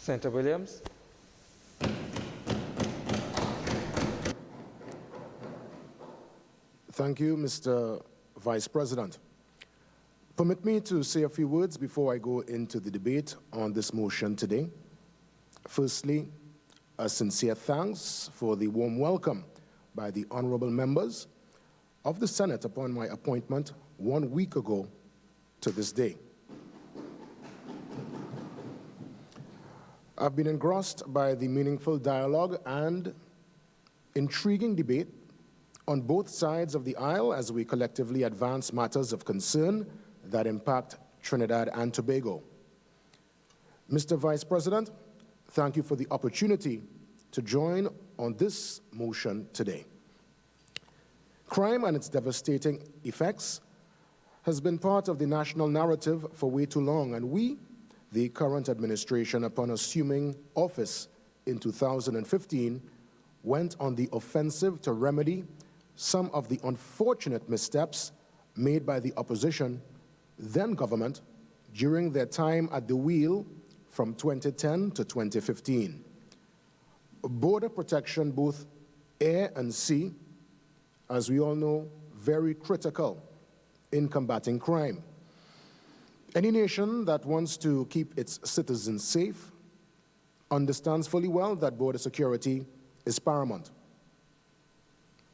Senator Williams. Thank you, Mr. Vice President. Permit me to say a few words before I go into the debate on this motion today. Firstly, a sincere thanks for the warm welcome by the honorable members of the Senate upon my appointment 1 week ago to this day. I've been engrossed by the meaningful dialogue and intriguing debate on both sides of the aisle as we collectively advance matters of concern that impact Trinidad and Tobago. Mr. Vice President, thank you for the opportunity to join on this motion today. Crime and its devastating effects has been part of the national narrative for way too long, and we, the current administration, upon assuming office in 2015, went on the offensive to remedy some of the unfortunate missteps made by the opposition, then government, during their time at the wheel from 2010 to 2015. Border protection, both air and sea, as we all know, very critical in combating crime. Any nation that wants to keep its citizens safe understands fully well that border security is paramount.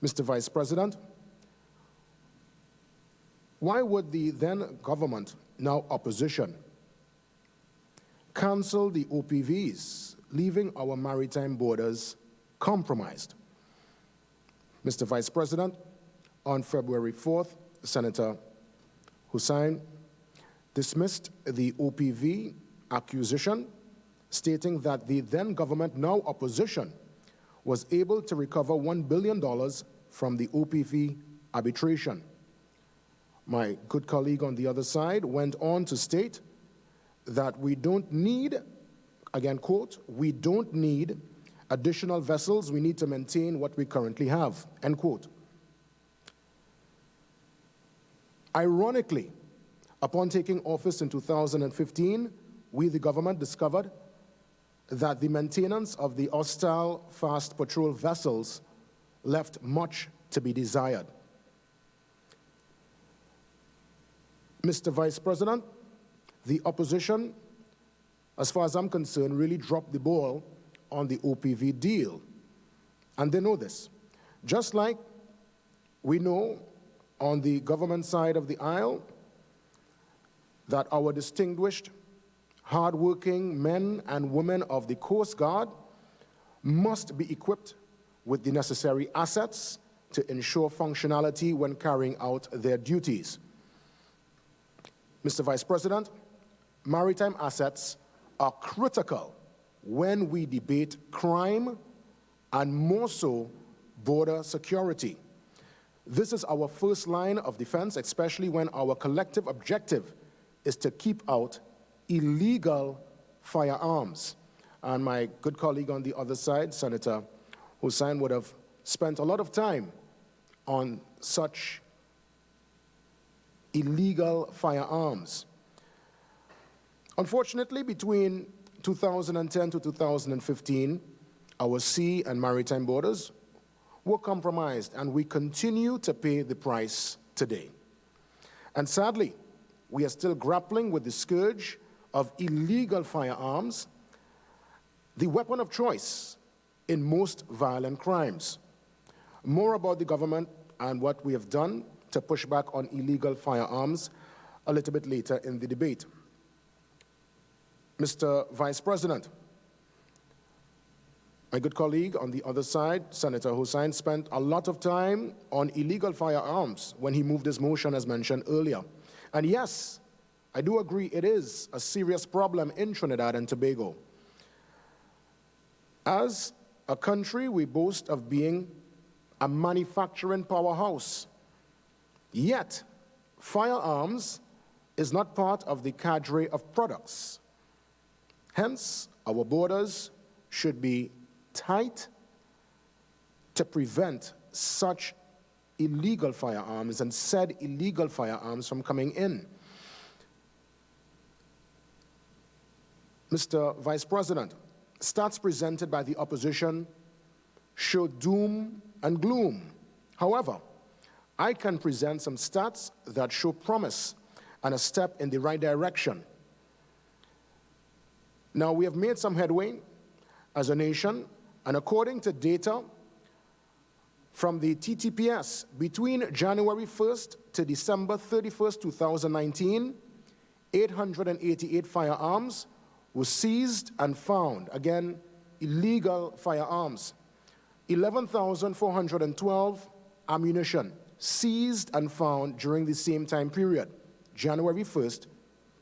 Mr. Vice President, why would the then government, now opposition, cancel the OPVs, leaving our maritime borders compromised? Mr. Vice President, on February 4th, Senator Hussain dismissed the OPV accusation, stating that the then government, now opposition, was able to recover $1 billion from the OPV arbitration. My good colleague on the other side went on to state that we don't need, again quote, we don't need additional vessels, we need to maintain what we currently have, end quote. Ironically, upon taking office in 2015, we, the government, discovered that the maintenance of the hostile fast patrol vessels left much to be desired. Mr. Vice President, the opposition, as far as I'm concerned, really dropped the ball on the OPV deal. And they know this. Just like we know on the government side of the aisle that our distinguished, hardworking men and women of the Coast Guard must be equipped with the necessary assets to ensure functionality when carrying out their duties. Mr. Vice President, maritime assets are critical when we debate crime and more so border security. This is our first line of defense, especially when our collective objective is to keep out illegal firearms. And my good colleague on the other side, Senator Hussain, would have spent a lot of time on such illegal firearms. Unfortunately, between 2010 to 2015, our sea and maritime borders were compromised, and we continue to pay the price today. And sadly, we are still grappling with the scourge of illegal firearms, the weapon of choice in most violent crimes. More about the government and what we have done to push back on illegal firearms a little bit later in the debate. Mr. Vice President, my good colleague on the other side, Senator Hussain, spent a lot of time on illegal firearms when he moved his motion, as mentioned earlier. And yes, I do agree it is a serious problem in Trinidad and Tobago. As a country, we boast of being a manufacturing powerhouse. Yet, firearms is not part of the cadre of products. Hence, our borders should be tight to prevent such illegal firearms and said illegal firearms from coming in. Mr. Vice President, stats presented by the opposition show doom and gloom. However, I can present some stats that show promise and a step in the right direction. Now, we have made some headway as a nation, and according to data from the TTPS, between January 1st to December 31st, 2019, 888 firearms were seized and found. Again, illegal firearms. 11,412 ammunition seized and found during the same time period, January 1st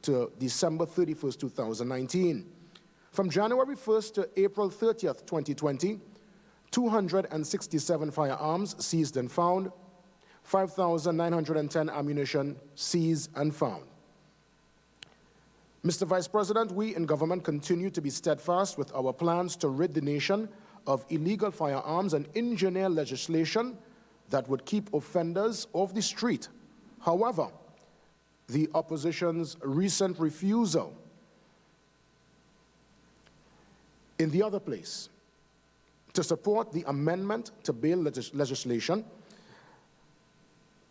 to December 31st, 2019. From January 1st to April 30th, 2020, 267 firearms seized and found, 5,910 ammunition seized and found. Mr. Vice President, we in government continue to be steadfast with our plans to rid the nation of illegal firearms and engineer legislation that would keep offenders off the street. However, the opposition's recent refusal in the other place to support the amendment to bail legislation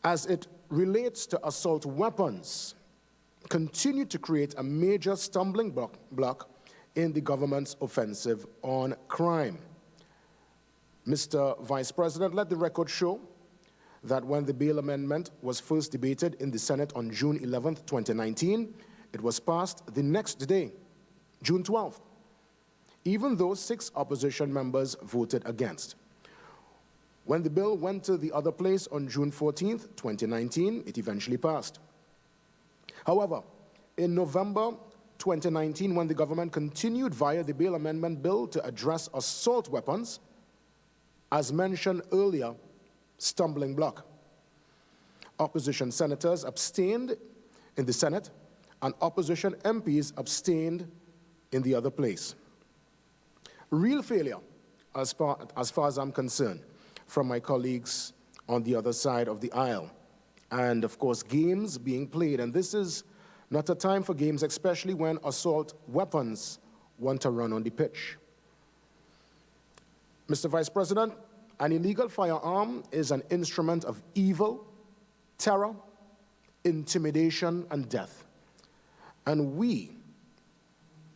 as it relates to assault weapons continue to create a major stumbling block in the government's offensive on crime. Mr. Vice President, let the record show that when the bail amendment was first debated in the Senate on June 11th, 2019, it was passed the next day, June 12th, even though 6 opposition members voted against. When the bill went to the other place on June 14th, 2019, it eventually passed. However, in November 2019, when the government continued via the bail amendment bill to address assault weapons, as mentioned earlier, stumbling block. Opposition senators abstained in the Senate, and opposition MPs abstained in the other place. Real failure, as far as I'm concerned, from my colleagues on the other side of the aisle. And of course, games being played. And this is not a time for games, especially when assault weapons want to run on the pitch. Mr. Vice President, an illegal firearm is an instrument of evil, terror, intimidation, and death. And we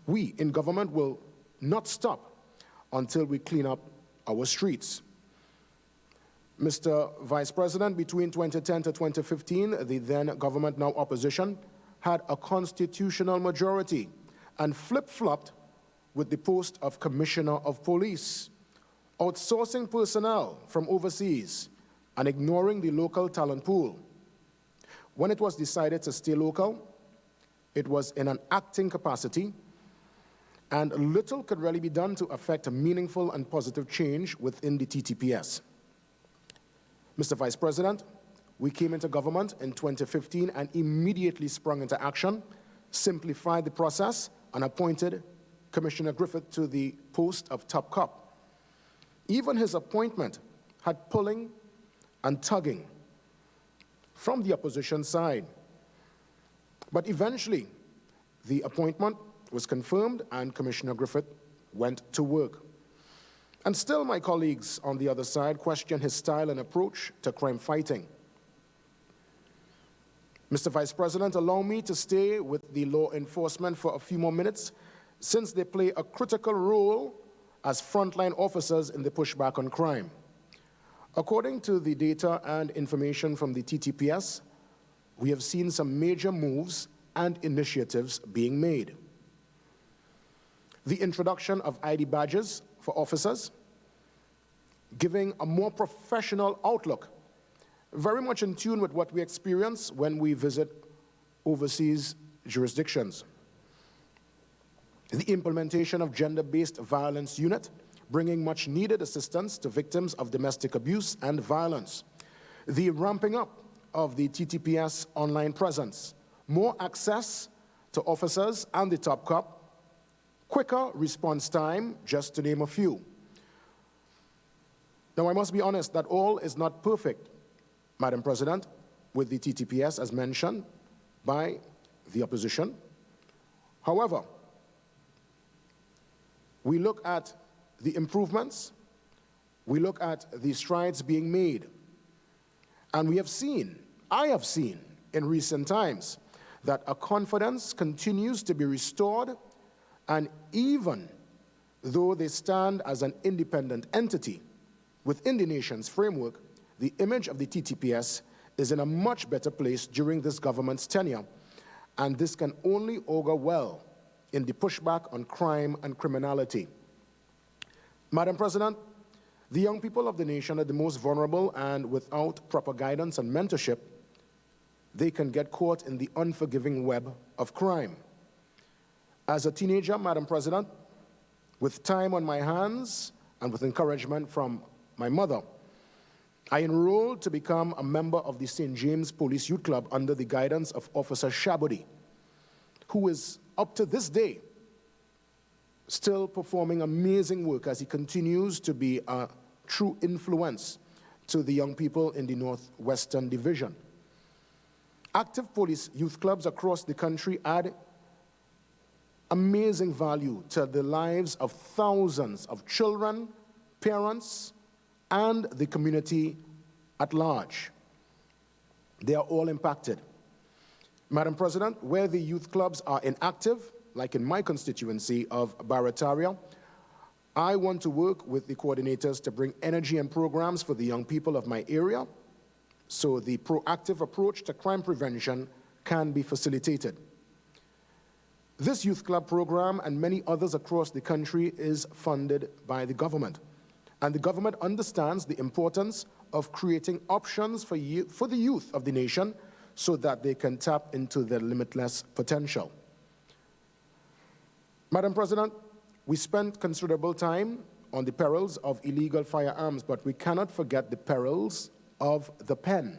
in government will not stop until we clean up our streets. Mr. Vice President, between 2010 to 2015, the then government, now opposition, had a constitutional majority and flip-flopped with the post of Commissioner of Police, outsourcing personnel from overseas and ignoring the local talent pool. When it was decided to stay local, it was in an acting capacity, and little could really be done to affect a meaningful and positive change within the TTPS. Mr. Vice President, we came into government in 2015 and immediately sprung into action, simplified the process, and appointed Commissioner Griffith to the post of top cop. Even his appointment had pulling and tugging from the opposition side. But eventually, the appointment was confirmed and Commissioner Griffith went to work. And still my colleagues on the other side question his style and approach to crime fighting. Mr. Vice President, allow me to stay with the law enforcement for a few more minutes, since they play a critical role as frontline officers in the pushback on crime. According to the data and information from the TTPS, we have seen some major moves and initiatives being made. The introduction of ID badges for officers, giving a more professional outlook, very much in tune with what we experience when we visit overseas jurisdictions. The implementation of gender-based violence unit, bringing much needed assistance to victims of domestic abuse and violence. The ramping up of the TTPS online presence, more access to officers and the top cop, quicker response time, just to name a few. Now, I must be honest that all is not perfect, Madam President, with the TTPS, as mentioned by the opposition. However, We look at the improvements, we look at the strides being made, and I have seen in recent times that a confidence continues to be restored, and even though they stand as an independent entity within the nation's framework, the image of the TTPS is in a much better place during this government's tenure, and this can only augur well in the pushback on crime and criminality. Madam President, the young people of the nation are the most vulnerable, and without proper guidance and mentorship, they can get caught in the unforgiving web of crime. As a teenager, Madam President, with time on my hands and with encouragement from my mother, I enrolled to become a member of the St. James Police Youth Club under the guidance of Officer Shabudi, who is, up to this day, still performing amazing work as he continues to be a true influence to the young people in the Northwestern Division. Active police youth clubs across the country add amazing value to the lives of thousands of children, parents, and the community at large. They are all impacted. Madam President, where the youth clubs are inactive, like in my constituency of Barataria, I want to work with the coordinators to bring energy and programs for the young people of my area, so the proactive approach to crime prevention can be facilitated. This youth club program and many others across the country is funded by the government. And the government understands the importance of creating options for the youth of the nation so that they can tap into their limitless potential. Madam President, we spent considerable time on the perils of illegal firearms, but we cannot forget the perils of the pen,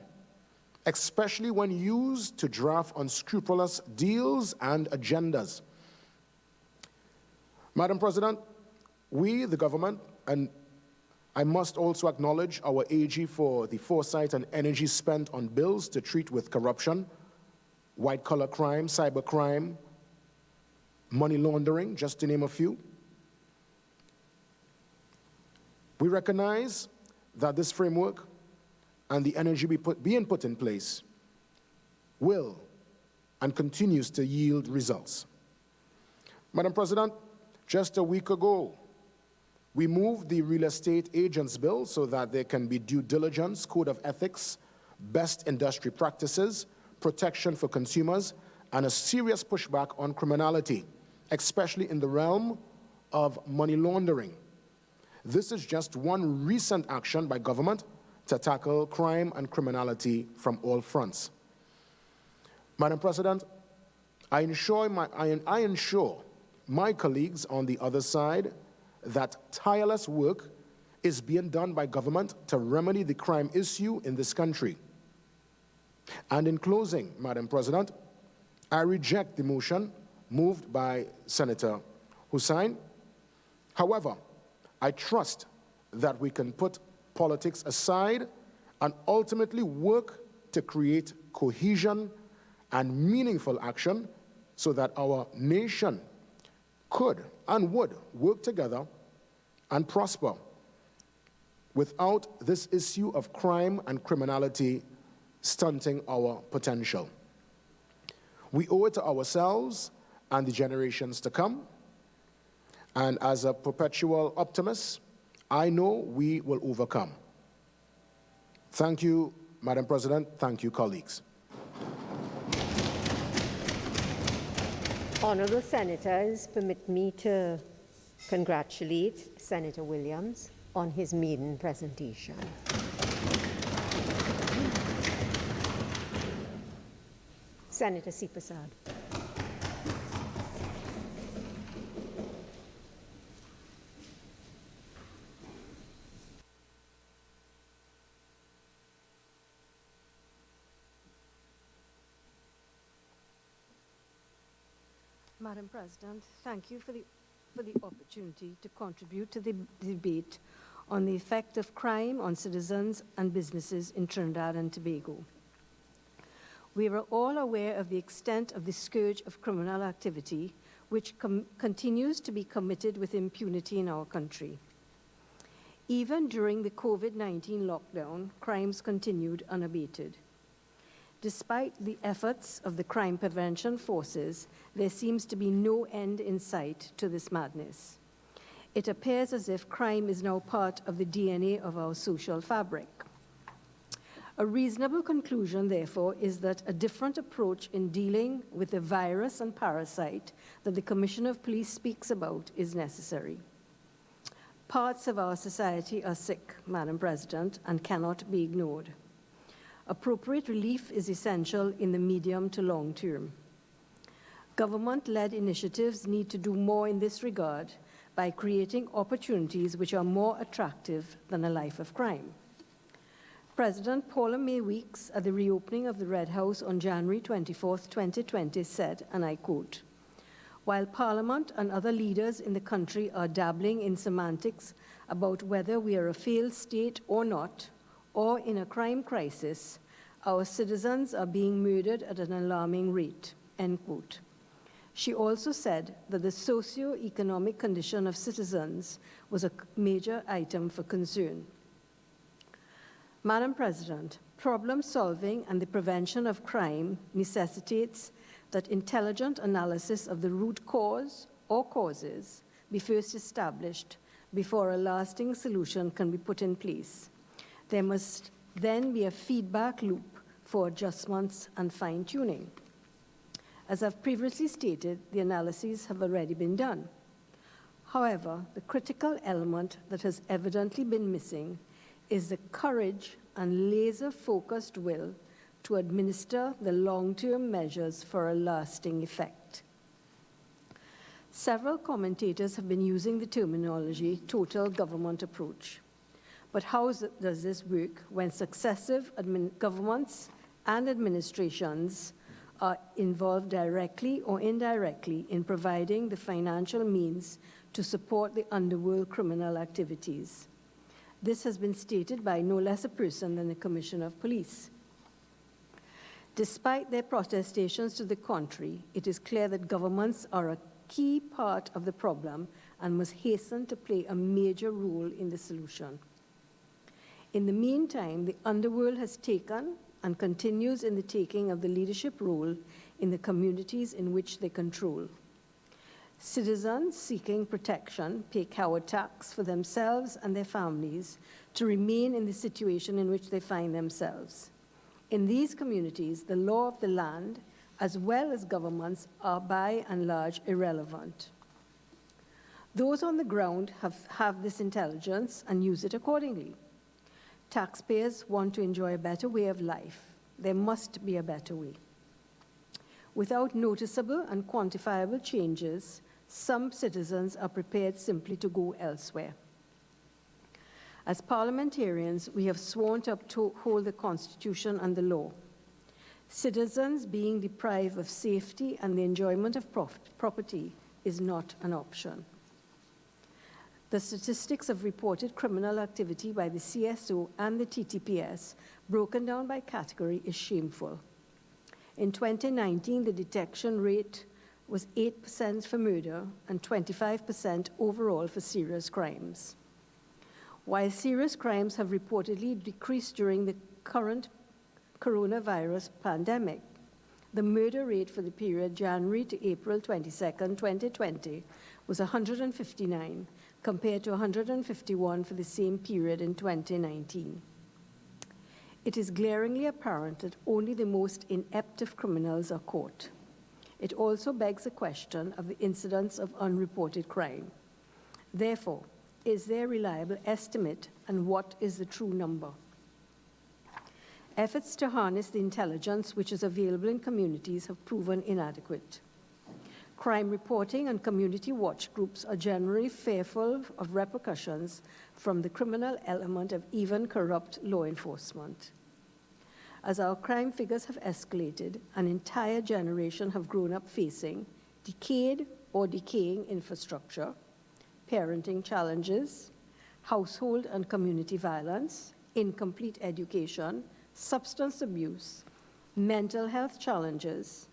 especially when used to draft unscrupulous deals and agendas. Madam President, we, the government, and I must also acknowledge our AG for the foresight and energy spent on bills to treat with corruption, white-collar crime, cybercrime, money laundering, just to name a few. We recognize that this framework and the energy being put in place will and continues to yield results. Madam President, just a week ago, we moved the Real Estate Agents Bill so that there can be due diligence, code of ethics, best industry practices, protection for consumers, and a serious pushback on criminality, especially in the realm of money laundering. This is just one recent action by government to tackle crime and criminality from all fronts. Madam President, I ensure my colleagues on the other side that tireless work is being done by government to remedy the crime issue in this country. And in closing, Madam President, I reject the motion moved by Senator Hussain. However, I trust that we can put politics aside and ultimately work to create cohesion and meaningful action so that our nation could and would work together and prosper without this issue of crime and criminality stunting our potential. We owe it to ourselves and the generations to come, and as a perpetual optimist, I know we will overcome. Thank you, Madam President. Thank you, colleagues. Honourable Senators, permit me to congratulate Senator Williams on his maiden presentation. Senator Sipasad. Madam President, thank you for the opportunity to contribute to the debate on the effect of crime on citizens and businesses in Trinidad and Tobago. We are all aware of the extent of the scourge of criminal activity which continues to be committed with impunity in our country. Even during the COVID-19 lockdown, crimes continued unabated. Despite the efforts of the crime prevention forces, there seems to be no end in sight to this madness. It appears as if crime is now part of the DNA of our social fabric. A reasonable conclusion, therefore, is that a different approach in dealing with the virus and parasite that the Commissioner of Police speaks about is necessary. Parts of our society are sick, Madam President, and cannot be ignored. Appropriate relief is essential in the medium to long term. Government-led initiatives need to do more in this regard by creating opportunities which are more attractive than a life of crime. President Paula May Weeks, at the reopening of the Red House on January 24, 2020, said, and I quote, "While Parliament and other leaders in the country are dabbling in semantics about whether we are a failed state or not, or in a crime crisis, our citizens are being murdered at an alarming rate," end quote. She also said that the socio-economic condition of citizens was a major item for concern. Madam President, problem solving and the prevention of crime necessitates that intelligent analysis of the root cause or causes be first established before a lasting solution can be put in place. There must then be a feedback loop for adjustments and fine-tuning. As I've previously stated, the analyses have already been done. However, the critical element that has evidently been missing is the courage and laser-focused will to administer the long-term measures for a lasting effect. Several commentators have been using the terminology total government approach. But how does this work when successive governments and administrations are involved directly or indirectly in providing the financial means to support the underworld criminal activities? This has been stated by no less a person than the Commissioner of Police. Despite their protestations to the contrary, it is clear that governments are a key part of the problem and must hasten to play a major role in the solution. In the meantime, the underworld has taken and continues in the taking of the leadership role in the communities in which they control. Citizens seeking protection pay coward tax for themselves and their families to remain in the situation in which they find themselves. In these communities, the law of the land, as well as governments, are by and large irrelevant. Those on the ground have this intelligence and use it accordingly. Taxpayers want to enjoy a better way of life. There must be a better way. Without noticeable and quantifiable changes, some citizens are prepared simply to go elsewhere. As parliamentarians, we have sworn to uphold the Constitution and the law. Citizens being deprived of safety and the enjoyment of property is not an option. The statistics of reported criminal activity by the CSO and the TTPS, broken down by category, is shameful. In 2019, the detection rate was 8% for murder and 25% overall for serious crimes. While serious crimes have reportedly decreased during the current coronavirus pandemic, the murder rate for the period January to April 22, 2020 was 159, compared to 151 for the same period in 2019. It is glaringly apparent that only the most inept of criminals are caught. It also begs the question of the incidence of unreported crime. Therefore, is there a reliable estimate, and what is the true number? Efforts to harness the intelligence which is available in communities have proven inadequate. Crime reporting and community watch groups are generally fearful of repercussions from the criminal element of even corrupt law enforcement. As our crime figures have escalated, an entire generation have grown up facing decayed or decaying infrastructure, parenting challenges, household and community violence, incomplete education, substance abuse, mental health challenges,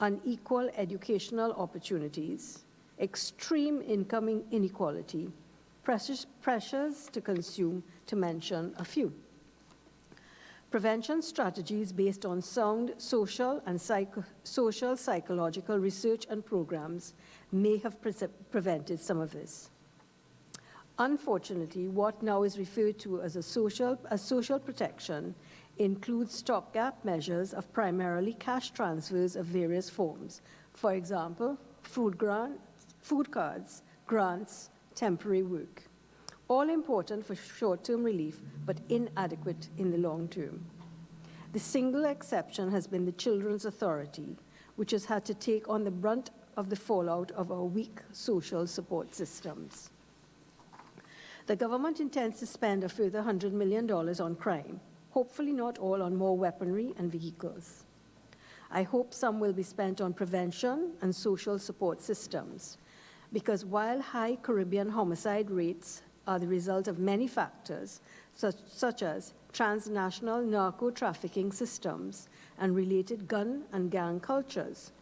unequal educational opportunities, extreme income inequality, pressures to consume, to mention a few. Prevention strategies based on sound social and psychological research and programs may have prevented some of this. Unfortunately, what now is referred to as social protection includes stopgap measures of primarily cash transfers of various forms. For example, food cards, grants, temporary work. All important for short-term relief, but inadequate in the long term. The single exception has been the Children's Authority, which has had to take on the brunt of the fallout of our weak social support systems. The government intends to spend a further $100 million on crime, hopefully not all on more weaponry and vehicles. I hope some will be spent on prevention and social support systems, because while high Caribbean homicide rates are the result of many factors, such as transnational narco-trafficking systems and related gun and gang cultures,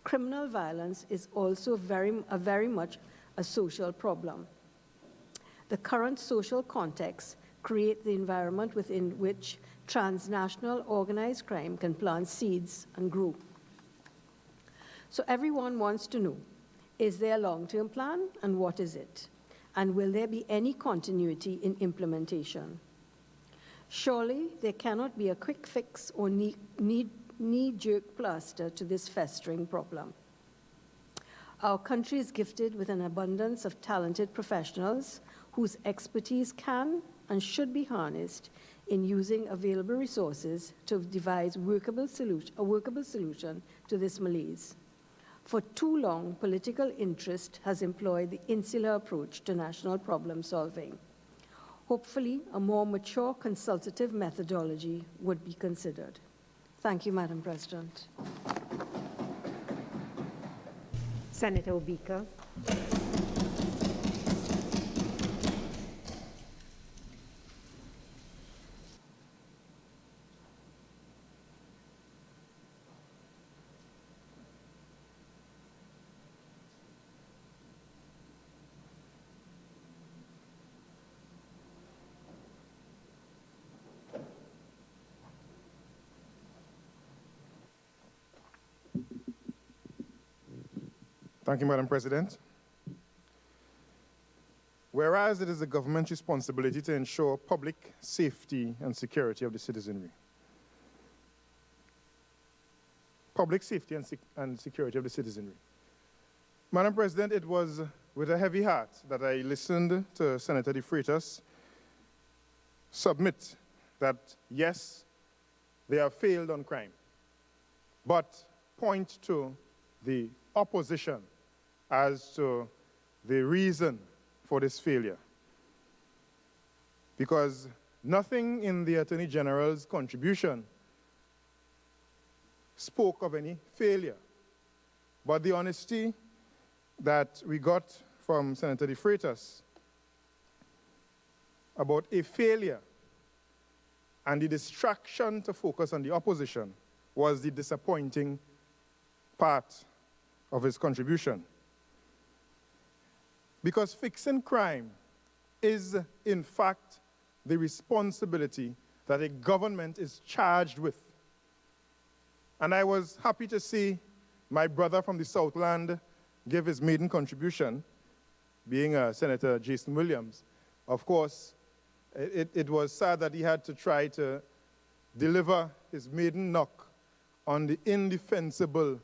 criminal violence is also very much a social problem. The current social context creates the environment within which transnational organized crime can plant seeds and grow. So everyone wants to know, is there a long-term plan, and what is it? And will there be any continuity in implementation? Surely there cannot be a quick fix or knee-jerk plaster to this festering problem. Our country is gifted with an abundance of talented professionals whose expertise can and should be harnessed in using available resources to devise a workable solution to this malaise. For too long, political interest has employed the insular approach to national problem solving. Hopefully, a more mature consultative methodology would be considered. Thank you, Madam President. Senator Obika. Thank you, Madam President. Whereas it is the government's responsibility to ensure public safety and security of the citizenry. Public safety and security of the citizenry. Madam President, it was with a heavy heart that I listened to Senator De Freitas submit that, yes, they have failed on crime, but point to the opposition as to the reason for this failure. Because nothing in the Attorney General's contribution spoke of any failure, but the honesty that we got from Senator De Freitas about a failure and the distraction to focus on the opposition was the disappointing part of his contribution. Because fixing crime is, in fact, the responsibility that a government is charged with. And I was happy to see my brother from the Southland give his maiden contribution, being Senator Jason Williams. Of course, it was sad that he had to try to deliver his maiden knock on the indefensible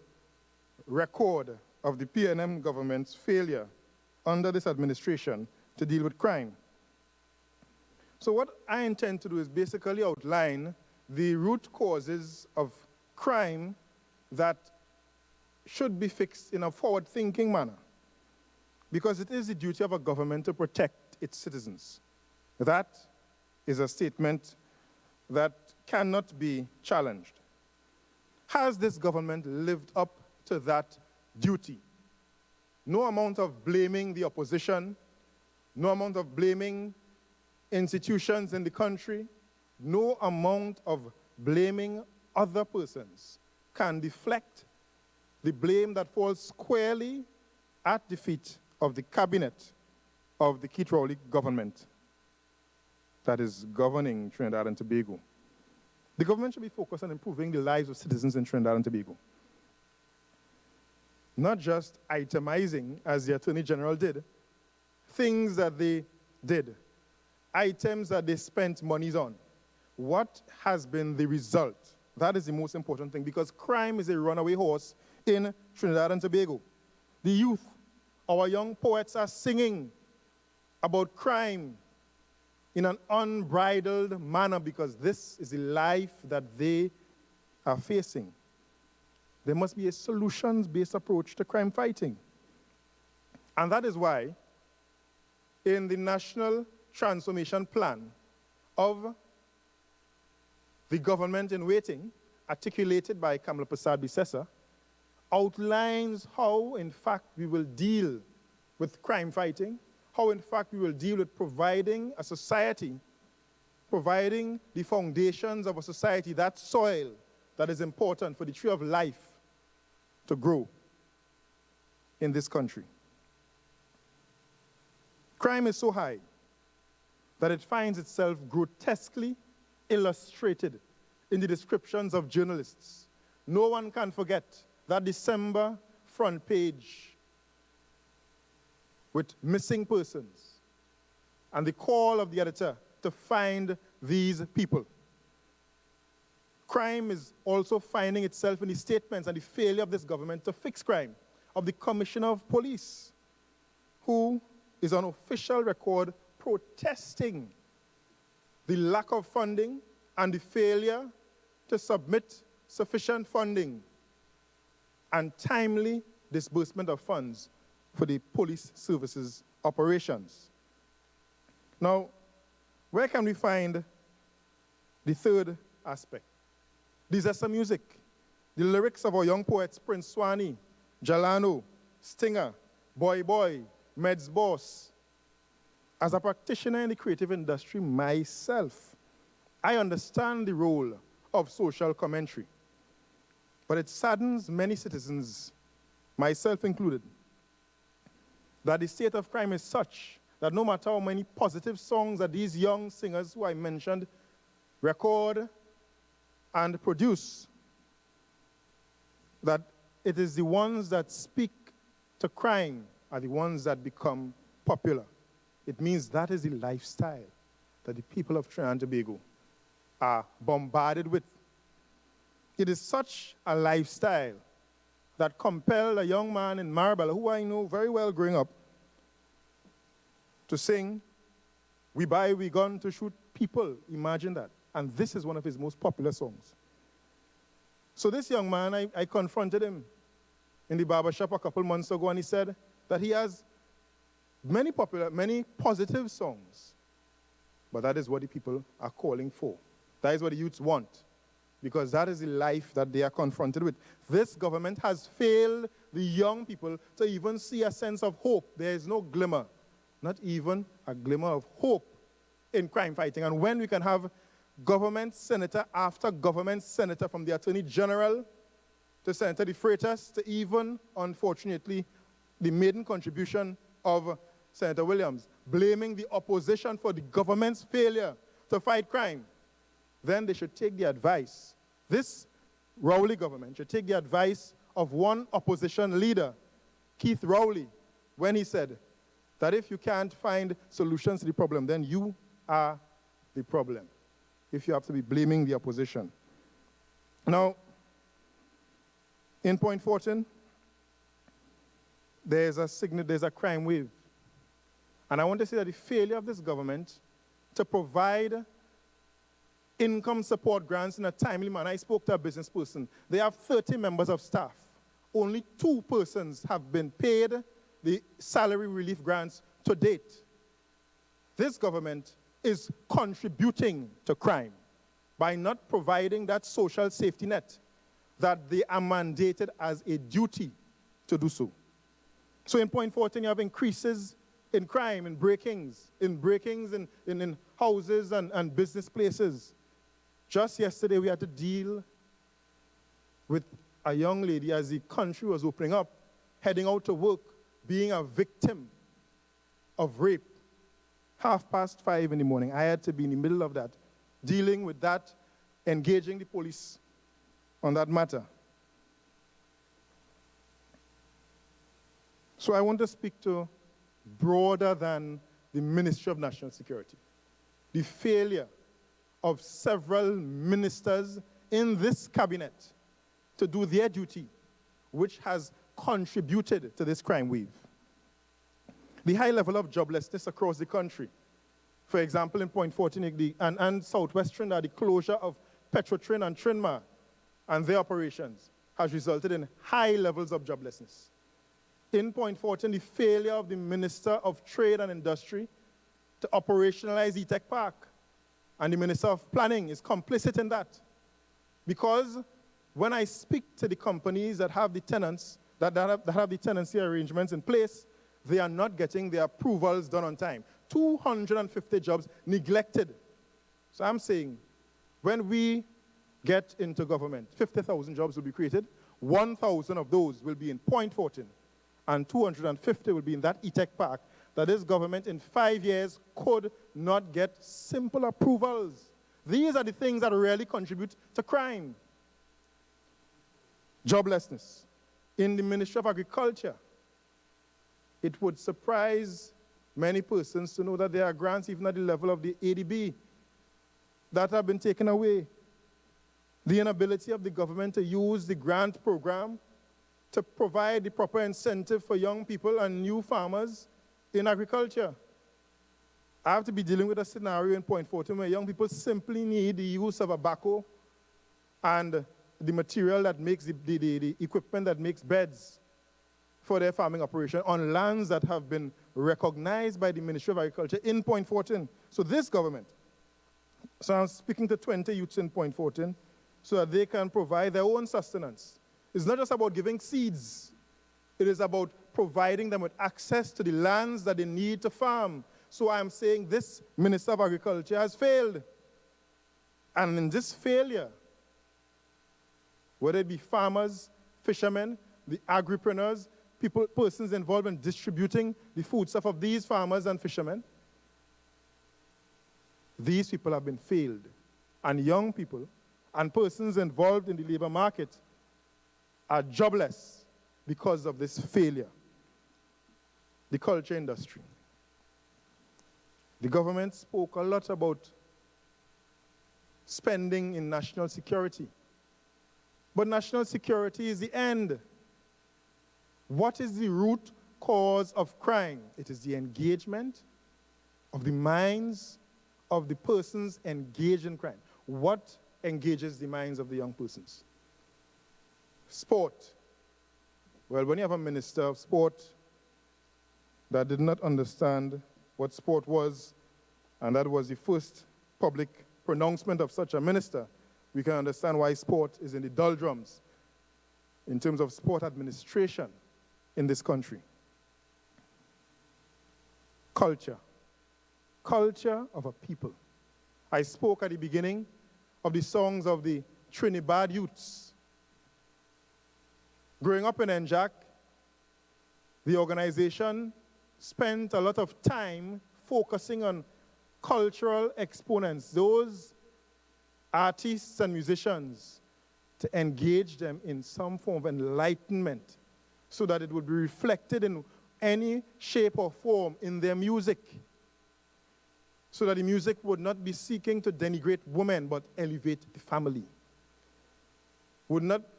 record of the PNM government's failure under this administration to deal with crime. So what I intend to do is basically outline the root causes of crime that should be fixed in a forward-thinking manner, because it is the duty of a government to protect its citizens. That is a statement that cannot be challenged. Has this government lived up to that duty? No amount of blaming the opposition, no amount of blaming institutions in the country, no amount of blaming other persons can deflect the blame that falls squarely at the feet of the cabinet of the Keith Rowley government that is governing Trinidad and Tobago. The government should be focused on improving the lives of citizens in Trinidad and Tobago. Not just itemizing, as the Attorney General did, things that they did, items that they spent monies on. What has been the result? That is the most important thing, because crime is a runaway horse in Trinidad and Tobago. The youth, our young poets are singing about crime in an unbridled manner because this is the life that they are facing. There must be a solutions-based approach to crime fighting. And that is why in the National Transformation Plan of the government in waiting, articulated by Kamala Prasad-Bissessa, outlines how, in fact, we will deal with crime fighting, how, in fact, we will deal with providing a society, providing the foundations of a society, that soil that is important for the tree of life to grow in this country. Crime is so high that it finds itself grotesquely illustrated in the descriptions of journalists. No one can forget that December front page with missing persons and the call of the editor to find these people. Crime is also finding itself in the statements and the failure of this government to fix crime, of the Commissioner of Police, who is on official record protesting the lack of funding and the failure to submit sufficient funding and timely disbursement of funds for the police services operations. Now, where can we find the third aspect? These are some music. The lyrics of our young poets, Prince Swanee, Jalano, Stinger, Boy Boy, Meds Boss. As a practitioner in the creative industry myself, I understand the role of social commentary. But it saddens many citizens, myself included, that the state of crime is such that no matter how many positive songs that these young singers who I mentioned record and produce, that it is the ones that speak to crime are the ones that become popular. It means that is the lifestyle that the people of Trinidad and Tobago are bombarded with. It is such a lifestyle that compelled a young man in Maribel, who I know very well growing up, to sing, "We buy, we gun to shoot people." Imagine that. And this is one of his most popular songs. So this young man, I confronted him in the barbershop a couple months ago, and he said that he has many positive songs, but that is what the people are calling for. That is what the youths want, because that is the life that they are confronted with. This government has failed the young people to even see a sense of hope. There is no glimmer, not even a glimmer of hope in crime fighting. And when we can have government senator after government senator, from the Attorney General to Senator De Freitas to even, unfortunately, the maiden contribution of Senator Williams, blaming the opposition for the government's failure to fight crime, then they should take the advice. This Rowley government should take the advice of one opposition leader, Keith Rowley, when he said that if you can't find solutions to the problem, then you are the problem, if you have to be blaming the opposition. Now, in Point Fortin, there's a crime wave. And I want to say that the failure of this government to provide income support grants in a timely manner. I spoke to a business person. They have 30 members of staff. Only 2 persons have been paid the salary relief grants to date. This government is contributing to crime by not providing that social safety net that they are mandated as a duty to do so. So in Point Fortin, you have increases in crime, in breakings in houses and business places. Just yesterday, we had to deal with a young lady, as the country was opening up, heading out to work, being a victim of rape. 5:30 in the morning, I had to be in the middle of that, dealing with that, engaging the police on that matter. So I want to speak to broader than the Ministry of National Security. The failure of several ministers in this cabinet to do their duty, which has contributed to this crime wave. The high level of joblessness across the country. For example, in Point 14 and Southwest Trinidad, the closure of Petrotrin and Trinma and their operations has resulted in high levels of joblessness. In Point 14, the failure of the Minister of Trade and Industry to operationalize E-Tech Park, and the Minister of Planning is complicit in that. Because when I speak to the companies that have the tenants, that have the tenancy arrangements in place, they are not getting their approvals done on time. 250 jobs neglected. So I'm saying, when we get into government, 50,000 jobs will be created. 1,000 of those will be in Point 14, and 250 will be in that E-Tech Park that this government in 5 years could not get simple approvals. These are the things that really contribute to crime. Joblessness. In the Ministry of Agriculture, it would surprise many persons to know that there are grants even at the level of the ADB that have been taken away. The inability of the government to use the grant program to provide the proper incentive for young people and new farmers in agriculture. I have to be dealing with a scenario in Point 14 where young people simply need the use of a backhoe and the material that makes the equipment that makes beds for their farming operation on lands that have been recognized by the Ministry of Agriculture in Point 14. So this government, so I'm speaking to 20 youths in Point 14, so that they can provide their own sustenance. It's not just about giving seeds. It is about providing them with access to the lands that they need to farm. So I'm saying this Minister of Agriculture has failed. And in this failure, whether it be farmers, fishermen, the agripreneurs, persons involved in distributing the foodstuff of these farmers and fishermen, these people have been failed. And young people and persons involved in the labor market are jobless because of this failure. The culture industry. The government spoke a lot about spending in national security. But national security is the end. What is the root cause of crime? It is the engagement of the minds of the persons engaged in crime. What engages the minds of the young persons? Sport. Well, when you have a minister of sport that did not understand what sport was, and that was the first public pronouncement of such a minister, we can understand why sport is in the doldrums in terms of sport administration in this country. Culture. Culture of a people. I spoke at the beginning of the songs of the Trinidad youths. Growing up in NJAC, the organization spent a lot of time focusing on cultural exponents, those artists and musicians, to engage them in some form of enlightenment so that it would be reflected in any shape or form in their music, so that the music would not be seeking to denigrate women but elevate the family.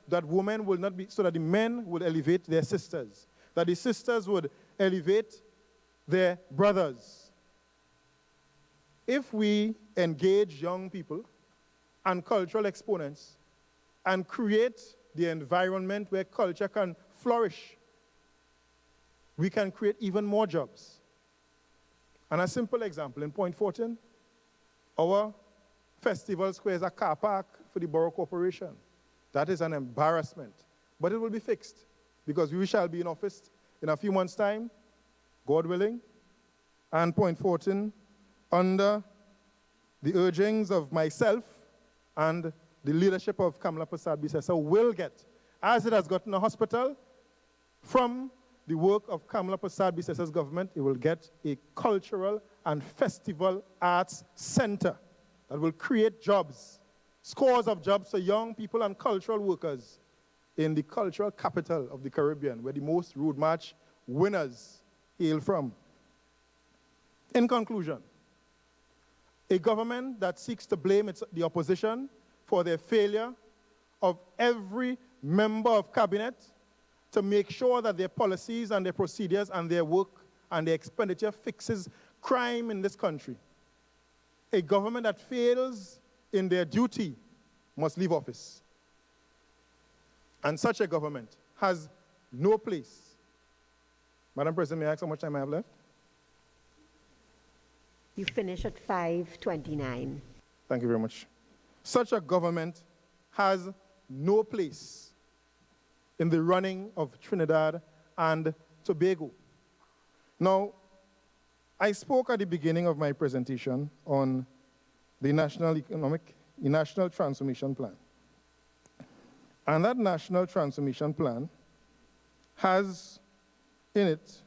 That women will not be, so that the men would elevate their sisters, that the sisters would elevate their brothers. If we engage young people and cultural exponents and create the environment where culture can flourish, we can create even more jobs. And a simple example, in Point 14, our festival square is a car park for the Borough Corporation. That is an embarrassment, but it will be fixed because we shall be in office in a few months' time, God willing, and Point 14, under the urgings of myself and the leadership of Kamala Prasad Bisesa, will get as it has gotten a hospital, from the work of Kamala Prasad Bises's government, it will get a cultural and festival arts center that will create jobs, scores of jobs for young people and cultural workers in the cultural capital of the Caribbean, where the most Road March winners hail from. In conclusion, a government that seeks to blame the opposition for their failure of every member of cabinet to make sure that their policies and their procedures and their work and their expenditure fixes crime in this country. A government that fails in their duty must leave office. And such a government has no place. Madam President, may I ask how much time I have left? You finish at 5:29. Thank you very much. Such a government has no place in the running of Trinidad and Tobago. Now, I spoke at the beginning of my presentation on the National Transformation Plan. And that National Transformation Plan has in it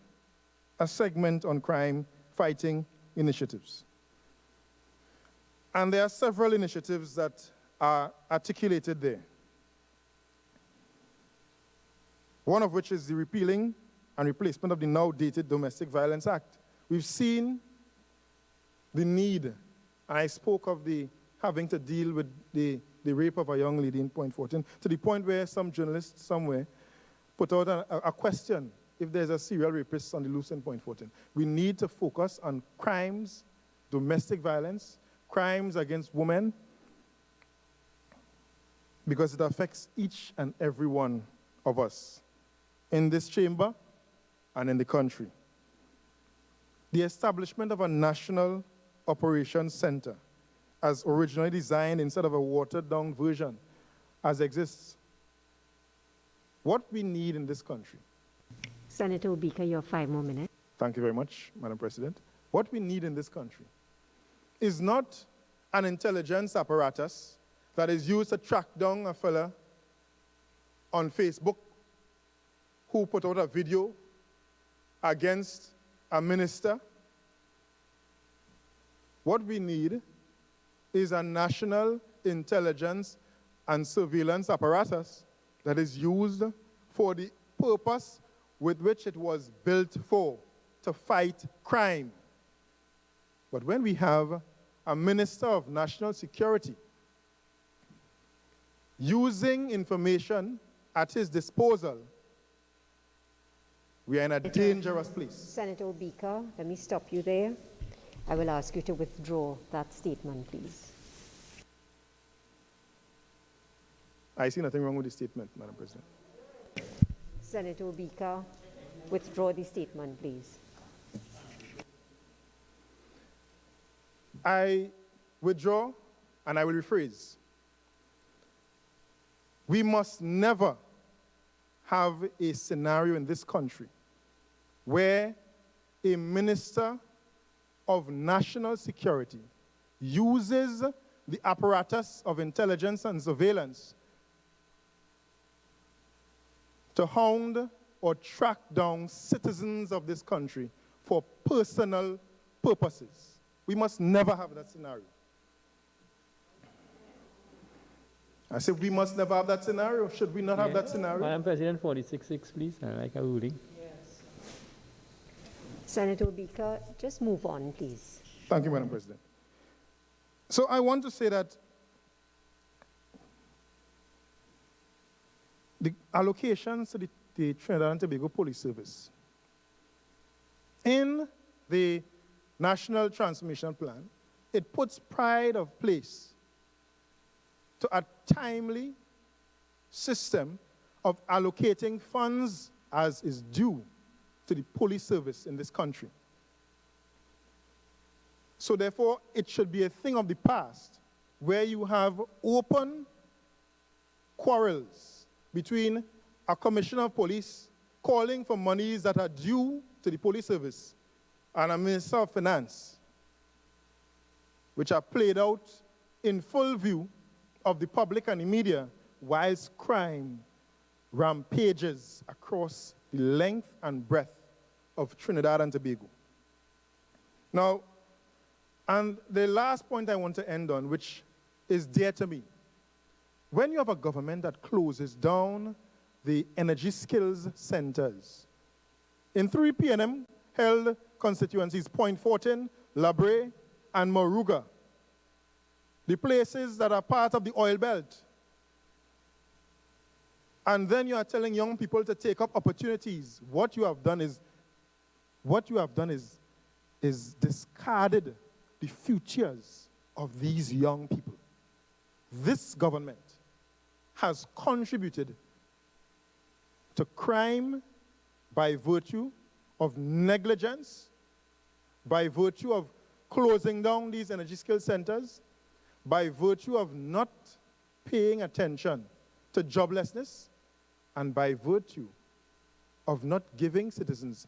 a segment on crime fighting initiatives. And there are several initiatives that are articulated there. One of which is the repealing and replacement of the now dated Domestic Violence Act. We've seen the need, and I spoke of the having to deal with the rape of a young lady in Point 14, to the point where some journalists somewhere put out a question if there's a serial rapist on the loose in Point 14. We need to focus on crimes, domestic violence, crimes against women, because it affects each and every one of us in this chamber and in the country. The establishment of a national operations center, as originally designed instead of a watered-down version, as exists. What we need in this country. Senator Obika, you have 5 more minutes. Thank you very much, Madam President. What we need in this country is not an intelligence apparatus that is used to track down a fella on Facebook who put out a video against a minister. What we need is a national intelligence and surveillance apparatus that is used for the purpose with which it was built for, to fight crime. But when we have a Minister of National Security using information at his disposal, we are in a dangerous place. Senator Obika, let me stop you there. I will ask you to withdraw that statement, please. I see nothing wrong with the statement, Madam President. Senator Obika, withdraw the statement, please. I withdraw and I will rephrase. We must never have a scenario in this country where a minister of national security uses the apparatus of intelligence and surveillance to hound or track down citizens of this country for personal purposes. We must never have that scenario. I said we must never have that scenario. Should we not have that scenario? Madam President, 46.6, please. I like a ruling. Senator Obika, just move on, please. Thank you, Madam President. So I want to say that the allocations to the Trinidad and Tobago Police Service in the National Transformation Plan, it puts pride of place to a timely system of allocating funds as is due to the police service in this country. So therefore, it should be a thing of the past where you have open quarrels between a commissioner of police calling for monies that are due to the police service and a minister of finance, which are played out in full view of the public and the media, whilst crime rampages across the length and breadth of Trinidad and Tobago. Now, and the last point I want to end on, which is dear to me, when you have a government that closes down the energy skills centers, in 3 PNM held constituencies, Point Fortin, Labre, and Moruga, the places that are part of the oil belt. And then you are telling young people to take up opportunities. What you have done is discarded the futures of these young people. This government has contributed to crime by virtue of negligence, by virtue of closing down these energy skill centers, by virtue of not paying attention to joblessness, and by virtue of not giving citizens,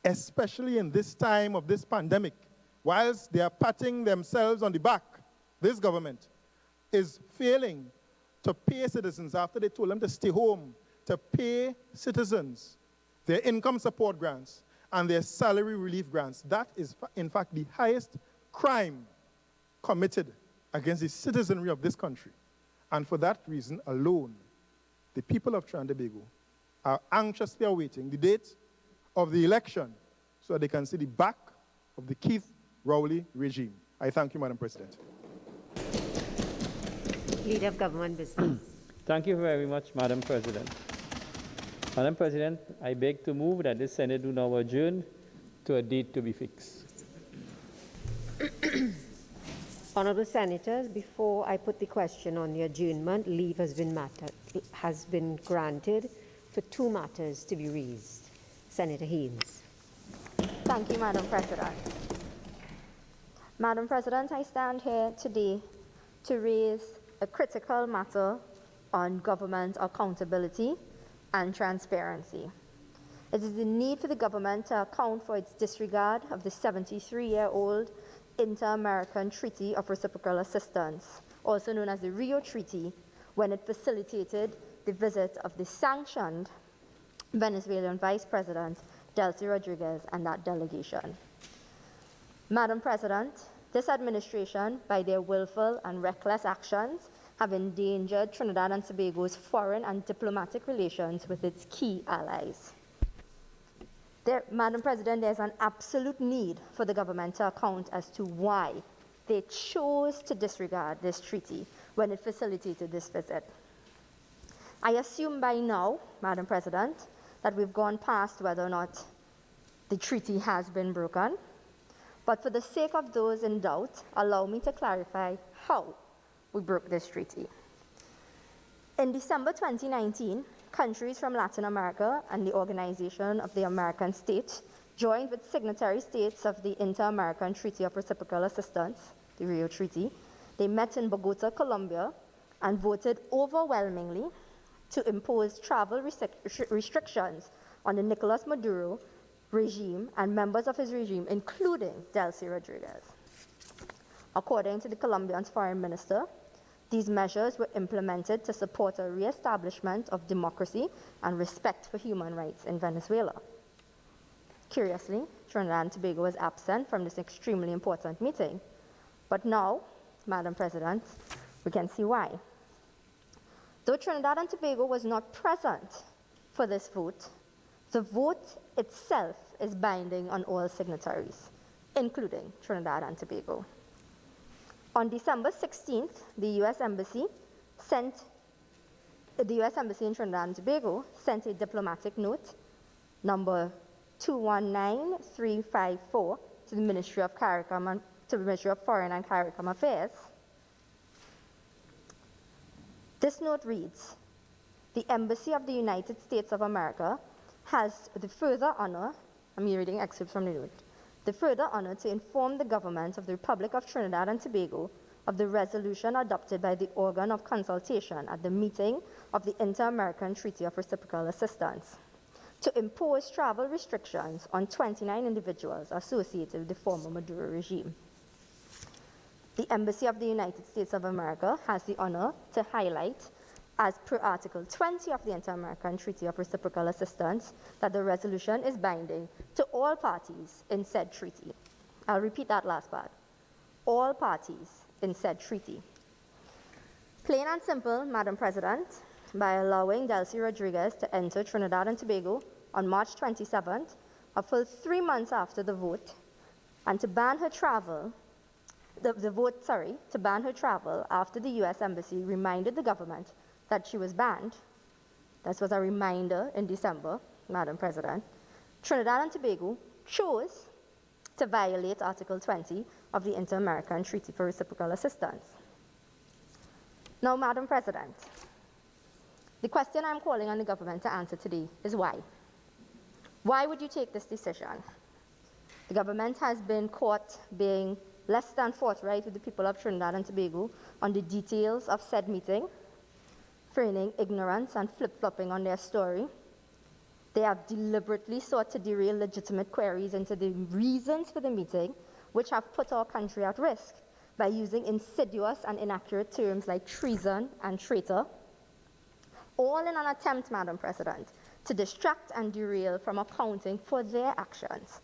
especially in this time of this pandemic, whilst they are patting themselves on the back, this government is failing to pay citizens after they told them to stay home, to pay citizens their income support grants and their salary relief grants. That is, in fact, the highest crime committed against the citizenry of this country. And for that reason alone, the people of Trinidad and Tobago are anxiously awaiting the date of the election so that they can see the back of the Keith Rowley regime. I thank you, Madam President. Leader of Government Business. Thank you very much, Madam President. Madam President, I beg to move that the Senate do now adjourn to a date to be fixed. Honourable Senators, before I put the question on the adjournment, leave has been granted for 2 matters to be raised. Senator Haynes. Thank you, Madam President. Madam President, I stand here today to raise a critical matter on government accountability and transparency. It is the need for the government to account for its disregard of the 73-year-old Inter-American Treaty of Reciprocal Assistance, also known as the Rio Treaty, when it facilitated the visit of the sanctioned Venezuelan Vice President, Delcy Rodriguez, and that delegation. Madam President, this administration, by their willful and reckless actions, have endangered Trinidad and Tobago's foreign and diplomatic relations with its key allies. Madam President, there's an absolute need for the government to account as to why they chose to disregard this treaty when it facilitated this visit. I assume by now, Madam President, that we've gone past whether or not the treaty has been broken, but for the sake of those in doubt, allow me to clarify how we broke this treaty. In December 2019, countries from Latin America and the Organization of the American States joined with signatory states of the Inter-American Treaty of Reciprocal Assistance, the Rio Treaty. They met in Bogota, Colombia, and voted overwhelmingly to impose travel restrictions on the Nicolas Maduro regime and members of his regime, including Delcy Rodriguez. According to the Colombian foreign minister, these measures were implemented to support a re-establishment of democracy and respect for human rights in Venezuela. Curiously, Trinidad and Tobago was absent from this extremely important meeting. But now, Madam President, we can see why. Though Trinidad and Tobago was not present for this vote, the vote itself is binding on all signatories, including Trinidad and Tobago. On December 16th, the U.S. Embassy in Trinidad and Tobago sent a diplomatic note, number 219354, to the Ministry of Foreign and CARICOM Affairs. This note reads, "The Embassy of the United States of America has the further honor," I'm reading excerpts from the note, "the further honor to inform the government of the Republic of Trinidad and Tobago of the resolution adopted by the organ of consultation at the meeting of the Inter-American Treaty of Reciprocal Assistance to impose travel restrictions on 29 individuals associated with the former Maduro regime. The Embassy of the United States of America has the honor to highlight as per Article 20 of the Inter-American Treaty of Reciprocal Assistance, that the resolution is binding to all parties in said treaty. I'll repeat that last part. All parties in said treaty. Plain and simple, Madam President, by allowing Delcy Rodriguez to enter Trinidad and Tobago on March 27th, a full 3 months after the vote, and to ban her travel, to ban her travel after the U.S. Embassy reminded the government that she was banned. This was a reminder in December, Madam President. Trinidad and Tobago chose to violate Article 20 of the Inter-American Treaty for Reciprocal Assistance. Now, Madam President, the question I'm calling on the government to answer today is why? Why would you take this decision? The government has been caught being less than forthright with the people of Trinidad and Tobago on the details of said meeting, feigning ignorance and flip-flopping on their story. They have deliberately sought to derail legitimate queries into the reasons for the meeting, which have put our country at risk by using insidious and inaccurate terms like treason and traitor, all in an attempt, Madam President, to distract and derail from accounting for their actions.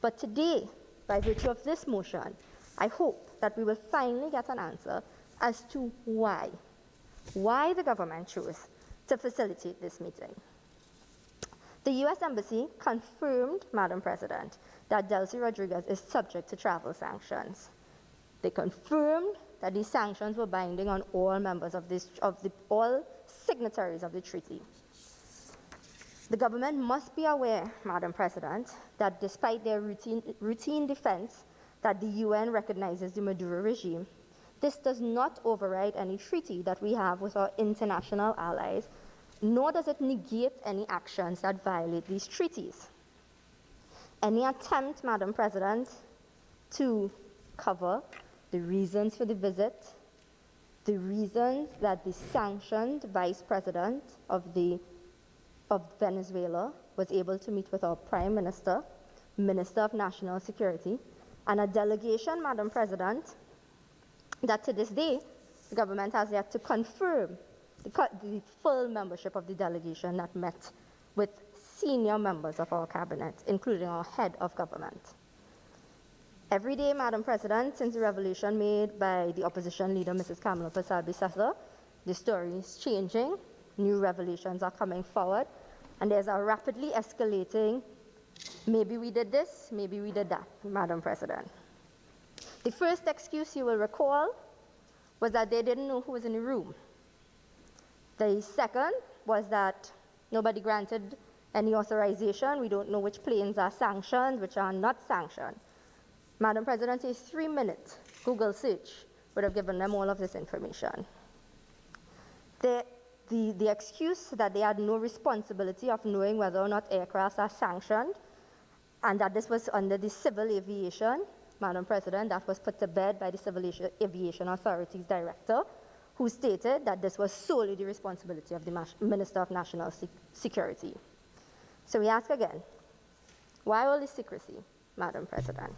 But today, by virtue of this motion, I hope that we will finally get an answer as to why the government chose to facilitate this meeting. The U.S. Embassy confirmed, Madam President, that Delcy Rodriguez is subject to travel sanctions. They confirmed that these sanctions were binding on all members of all signatories of the treaty. The government must be aware, Madam President, that despite their routine defense that the UN recognizes the Maduro regime, this does not override any treaty that we have with our international allies, nor does it negate any actions that violate these treaties. Any attempt, Madam President, to cover the reasons for the visit, the reasons that the sanctioned Vice President of Venezuela was able to meet with our Prime Minister, Minister of National Security, and a delegation, Madam President, that to this day, the government has yet to confirm the full membership of the delegation that met with senior members of our cabinet, including our head of government. Every day, Madam President, since the revelation made by the opposition leader, Mrs. Kamala Persad-Bissessar, the story is changing, new revelations are coming forward, and there's a rapidly escalating, maybe we did this, maybe we did that, Madam President. The first excuse you will recall was that they didn't know who was in the room. The second was that nobody granted any authorization. We don't know which planes are sanctioned, which are not sanctioned. Madam President, a 3-minute Google search would have given them all of this information. The excuse that they had no responsibility of knowing whether or not aircrafts are sanctioned, and that this was under the civil aviation, Madam President, that was put to bed by the Civil Aviation Authority's director, who stated that this was solely the responsibility of the Minister of National Security. So we ask again, why all this secrecy, Madam President?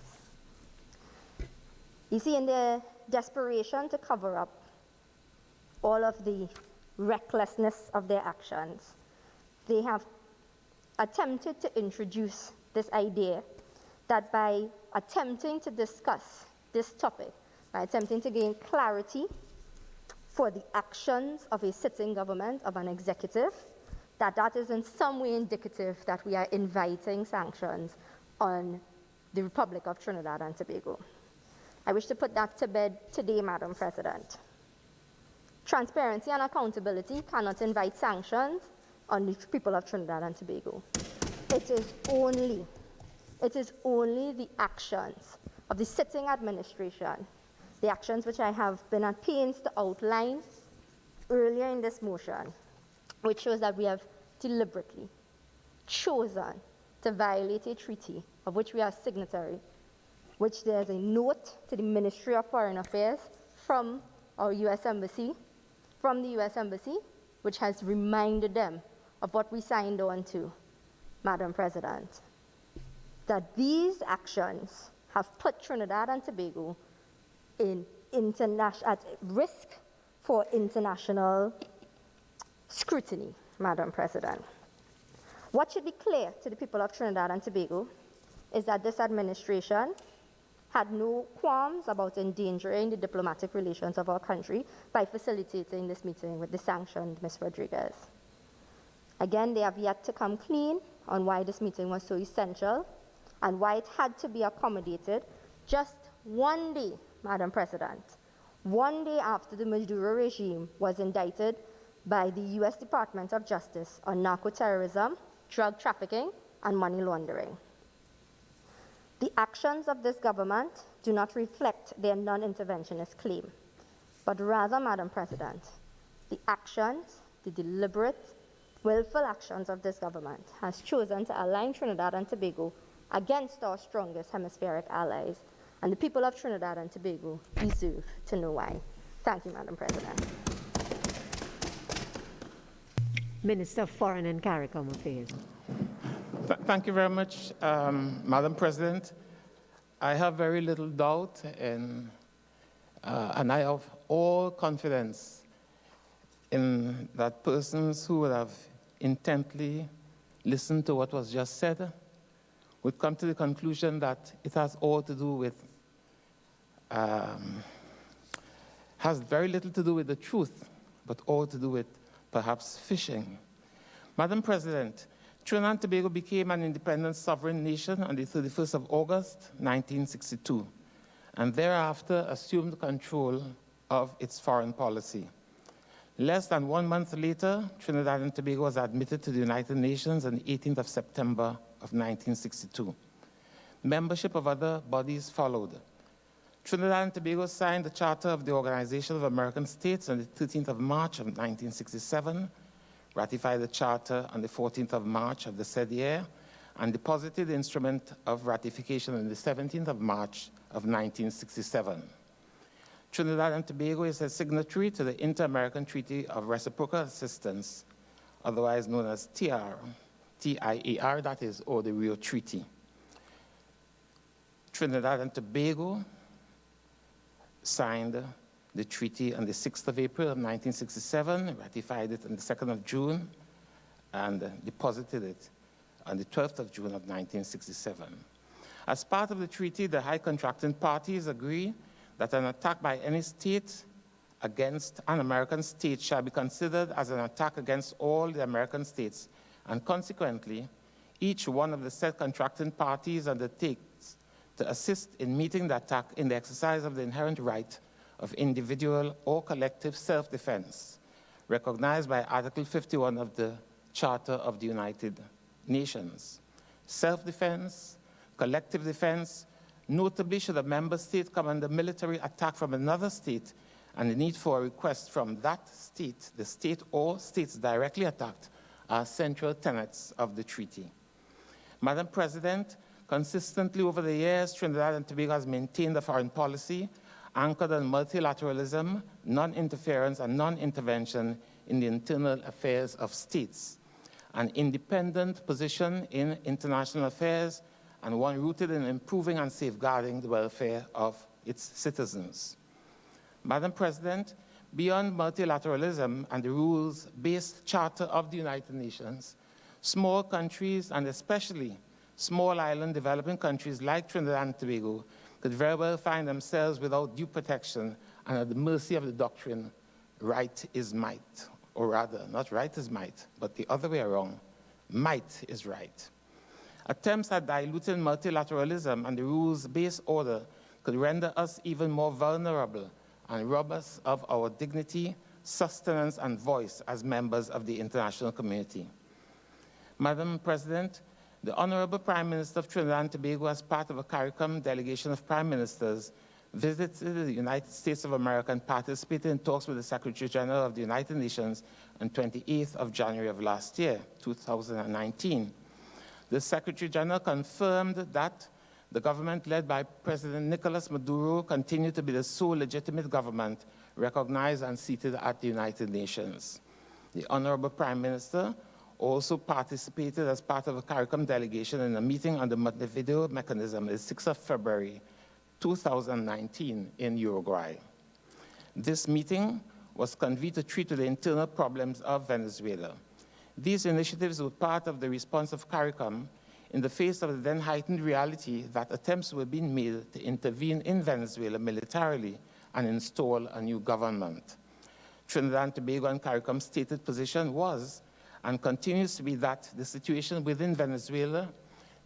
You see, in their desperation to cover up all of the recklessness of their actions, they have attempted to introduce this idea that by attempting to discuss this topic, by attempting to gain clarity for the actions of a sitting government, of an executive, that is in some way indicative that we are inviting sanctions on the Republic of Trinidad and Tobago. I wish to put that to bed today, Madam President. Transparency and accountability cannot invite sanctions on the people of Trinidad and Tobago. It is only the actions of the sitting administration, the actions which I have been at pains to outline earlier in this motion, which shows that we have deliberately chosen to violate a treaty of which we are signatory, which there's a note to the Ministry of Foreign Affairs from our U.S. Embassy, which has reminded them of what we signed on to, Madam President, that these actions have put Trinidad and Tobago at risk for international scrutiny, Madam President. What should be clear to the people of Trinidad and Tobago is that this administration had no qualms about endangering the diplomatic relations of our country by facilitating this meeting with the sanctioned Ms. Rodriguez. Again, they have yet to come clean on why this meeting was so essential and why it had to be accommodated just one day, Madam President, one day after the Maduro regime was indicted by the U.S. Department of Justice on narco-terrorism, drug trafficking, and money laundering. The actions of this government do not reflect their non-interventionist claim, but rather, Madam President, the actions, the deliberate, willful actions of this government has chosen to align Trinidad and Tobago against our strongest hemispheric allies, and the people of Trinidad and Tobago deserve to know why. Thank you, Madam President. Minister of Foreign and CARICOM Affairs. Thank you very much, Madam President. I have very little doubt and I have all confidence in that persons who would have intently listened to what was just said would come to the conclusion that it has all to do with, has very little to do with the truth, but all to do with perhaps fishing. Madam President, Trinidad and Tobago became an independent sovereign nation on the 31st of August, 1962, and thereafter assumed control of its foreign policy. Less than 1 month later, Trinidad and Tobago was admitted to the United Nations on the 18th of September of 1962. Membership of other bodies followed. Trinidad and Tobago signed the Charter of the Organization of American States on the 13th of March of 1967, ratified the Charter on the 14th of March of the said year, and deposited the instrument of ratification on the 17th of March of 1967. Trinidad and Tobago is a signatory to the Inter-American Treaty of Reciprocal Assistance, otherwise known as TIAR, that is, or the Rio Treaty. Trinidad and Tobago signed the treaty on the 6th of April of 1967, ratified it on the 2nd of June, and deposited it on the 12th of June of 1967. As part of the treaty, the high contracting parties agree that an attack by any state against an American state shall be considered as an attack against all the American states, and consequently, each one of the said contracting parties undertakes to assist in meeting the attack in the exercise of the inherent right of individual or collective self-defense, recognized by Article 51 of the Charter of the United Nations. Self-defense, collective defense, notably should a member state come under military attack from another state and the need for a request from that state, the state or states directly attacked, are central tenets of the treaty. Madam President, consistently over the years, Trinidad and Tobago has maintained a foreign policy anchored on multilateralism, non-interference, and non-intervention in the internal affairs of states, an independent position in international affairs, and one rooted in improving and safeguarding the welfare of its citizens. Madam President, beyond multilateralism and the rules-based Charter of the United Nations, small countries, and especially small island developing countries like Trinidad and Tobago, could very well find themselves without due protection and at the mercy of the doctrine, right is might, or rather, not right is might, but the other way around, might is right. Attempts at diluting multilateralism and the rules-based order could render us even more vulnerable and rob us of our dignity, sustenance, and voice as members of the international community. Madam President, the Honorable Prime Minister of Trinidad and Tobago, as part of a CARICOM delegation of prime ministers, visited the United States of America and participated in talks with the Secretary General of the United Nations on 28th of January of last year, 2019. The Secretary General confirmed that the government led by President Nicolas Maduro continued to be the sole legitimate government recognized and seated at the United Nations. The Honorable Prime Minister also participated as part of a CARICOM delegation in a meeting on the Montevideo mechanism on the 6th of February 2019 in Uruguay. This meeting was convened to treat the internal problems of Venezuela. These initiatives were part of the response of CARICOM in the face of the then heightened reality that attempts were being made to intervene in Venezuela militarily and install a new government. Trinidad and Tobago and CARICOM's stated position was and continues to be that the situation within Venezuela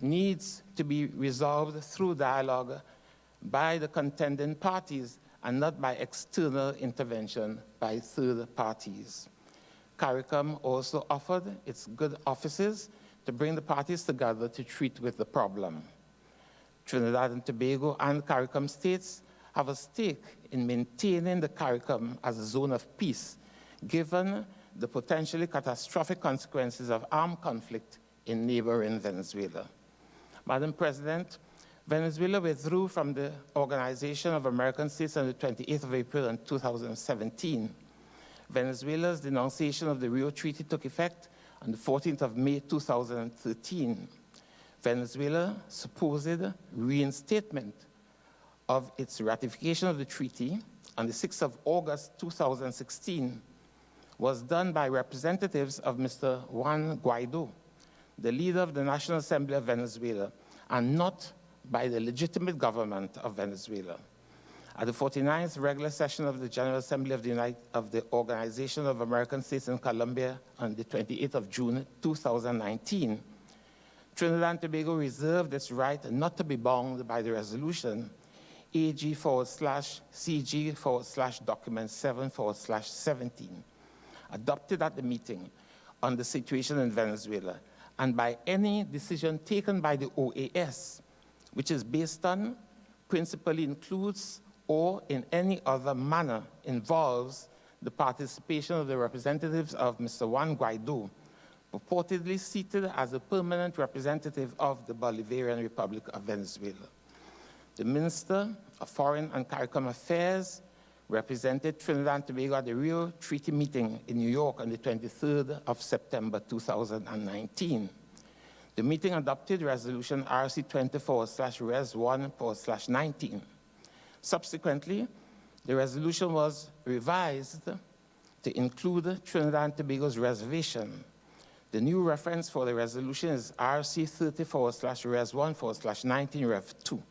needs to be resolved through dialogue by the contending parties and not by external intervention by third parties. CARICOM also offered its good offices to bring the parties together to treat with the problem. Trinidad and Tobago and CARICOM states have a stake in maintaining the CARICOM as a zone of peace, given the potentially catastrophic consequences of armed conflict in neighboring Venezuela. Madam President, Venezuela withdrew from the Organization of American States on the 28th of April in 2017. Venezuela's denunciation of the Rio Treaty took effect on the 14th of May 2013. Venezuela's supposed reinstatement of its ratification of the treaty on the 6th of August 2016 was done by representatives of Mr. Juan Guaido, the leader of the National Assembly of Venezuela, and not by the legitimate government of Venezuela. At the 49th regular session of the General Assembly of the Organization of American States in Colombia on the 28th of June 2019, Trinidad and Tobago reserved its right not to be bound by the resolution AG/CG/document 7/17, adopted at the meeting on the situation in Venezuela, and by any decision taken by the OAS, which is based on, principally includes, or in any other manner involves the participation of the representatives of Mr. Juan Guaido, purportedly seated as a permanent representative of the Bolivarian Republic of Venezuela. The Minister of Foreign and CARICOM Affairs represented Trinidad and Tobago at the Rio Treaty meeting in New York on the 23rd of September 2019. The meeting adopted Resolution RC 24/Res1/19. Subsequently, the resolution was revised to include Trinidad and Tobago's reservation. The new reference for the resolution is RC 34/Res1/19 Rev 2.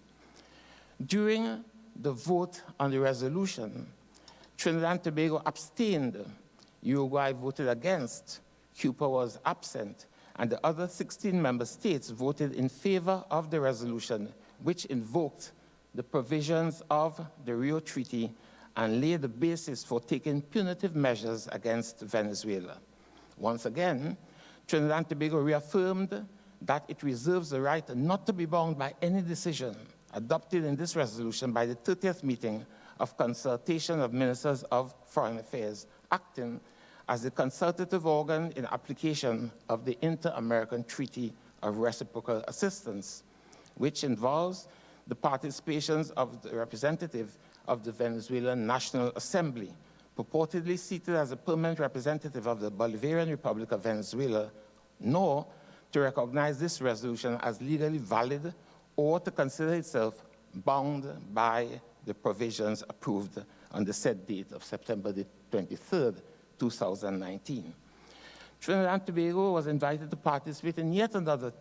During the vote on the resolution, Trinidad and Tobago abstained, Uruguay voted against, Cuba was absent, and the other 16 member states voted in favor of the resolution, which invoked the provisions of the Rio Treaty and laid the basis for taking punitive measures against Venezuela. Once again, Trinidad and Tobago reaffirmed that it reserves the right not to be bound by any decision adopted in this resolution by the 30th meeting of consultation of ministers of foreign affairs, acting as the consultative organ in application of the Inter-American Treaty of Reciprocal Assistance, which involves the participations of the representative of the Venezuelan National Assembly, purportedly seated as a permanent representative of the Bolivarian Republic of Venezuela, nor to recognize this resolution as legally valid or to consider itself bound by the provisions approved on the said date of September the 23rd, 2019. Trinidad and Tobago was invited to participate in yet another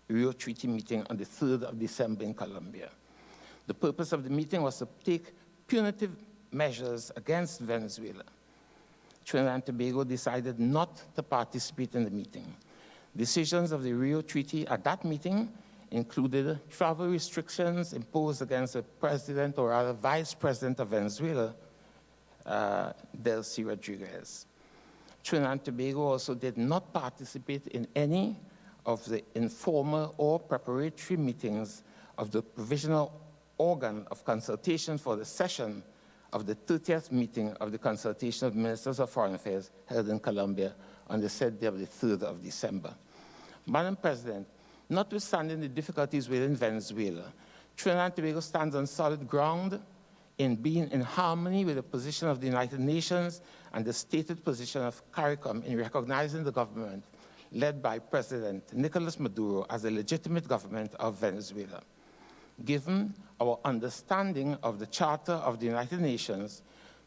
Rio Treaty meeting on the 3rd of December in Colombia. The purpose of the meeting was to take punitive measures against Venezuela. Trinidad and Tobago decided not to participate in the meeting. Decisions of the Rio Treaty at that meeting included travel restrictions imposed against the president, or rather vice president of Venezuela, Delcy Rodriguez. Trinidad and Tobago also did not participate in any of the informal or preparatory meetings of the provisional organ of consultation for the session of the 30th meeting of the consultation of ministers of foreign affairs held in Colombia on the said day of the 3rd of December. Madam President, notwithstanding the difficulties within Venezuela, Trinidad and Tobago stands on solid ground in being in harmony with the position of the United Nations and the stated position of CARICOM in recognizing the government led by President Nicolas Maduro as a legitimate government of Venezuela. Given our understanding of the Charter of the United Nations,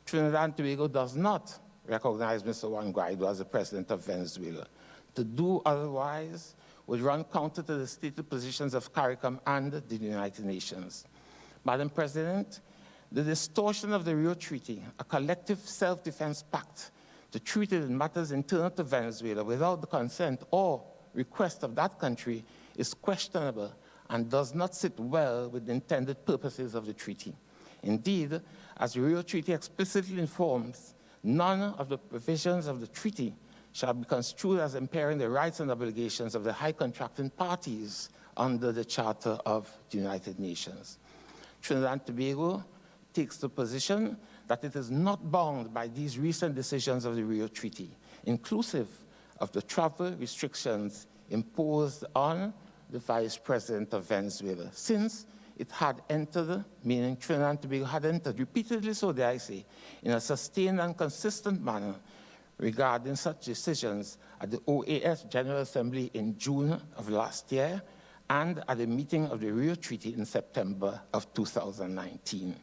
Trinidad and Tobago does not recognize Mr. Juan Guaido as the president of Venezuela. To do otherwise would run counter to the stated positions of CARICOM and the United Nations. Madam President, the distortion of the Rio Treaty, a collective self-defense pact to treat it in matters internal to Venezuela without the consent or request of that country, is questionable and does not sit well with the intended purposes of the treaty. Indeed, as the Rio Treaty explicitly informs, none of the provisions of the treaty shall be construed as impairing the rights and obligations of the high contracting parties under the Charter of the United Nations. Trinidad and Tobago takes the position that it is not bound by these recent decisions of the Rio Treaty, inclusive of the travel restrictions imposed on the Vice President of Venezuela, since it had entered, meaning Trinidad and Tobago had entered, repeatedly so dare I say, in a sustained and consistent manner regarding such decisions at the OAS General Assembly in June of last year and at the meeting of the Rio Treaty in September of 2019.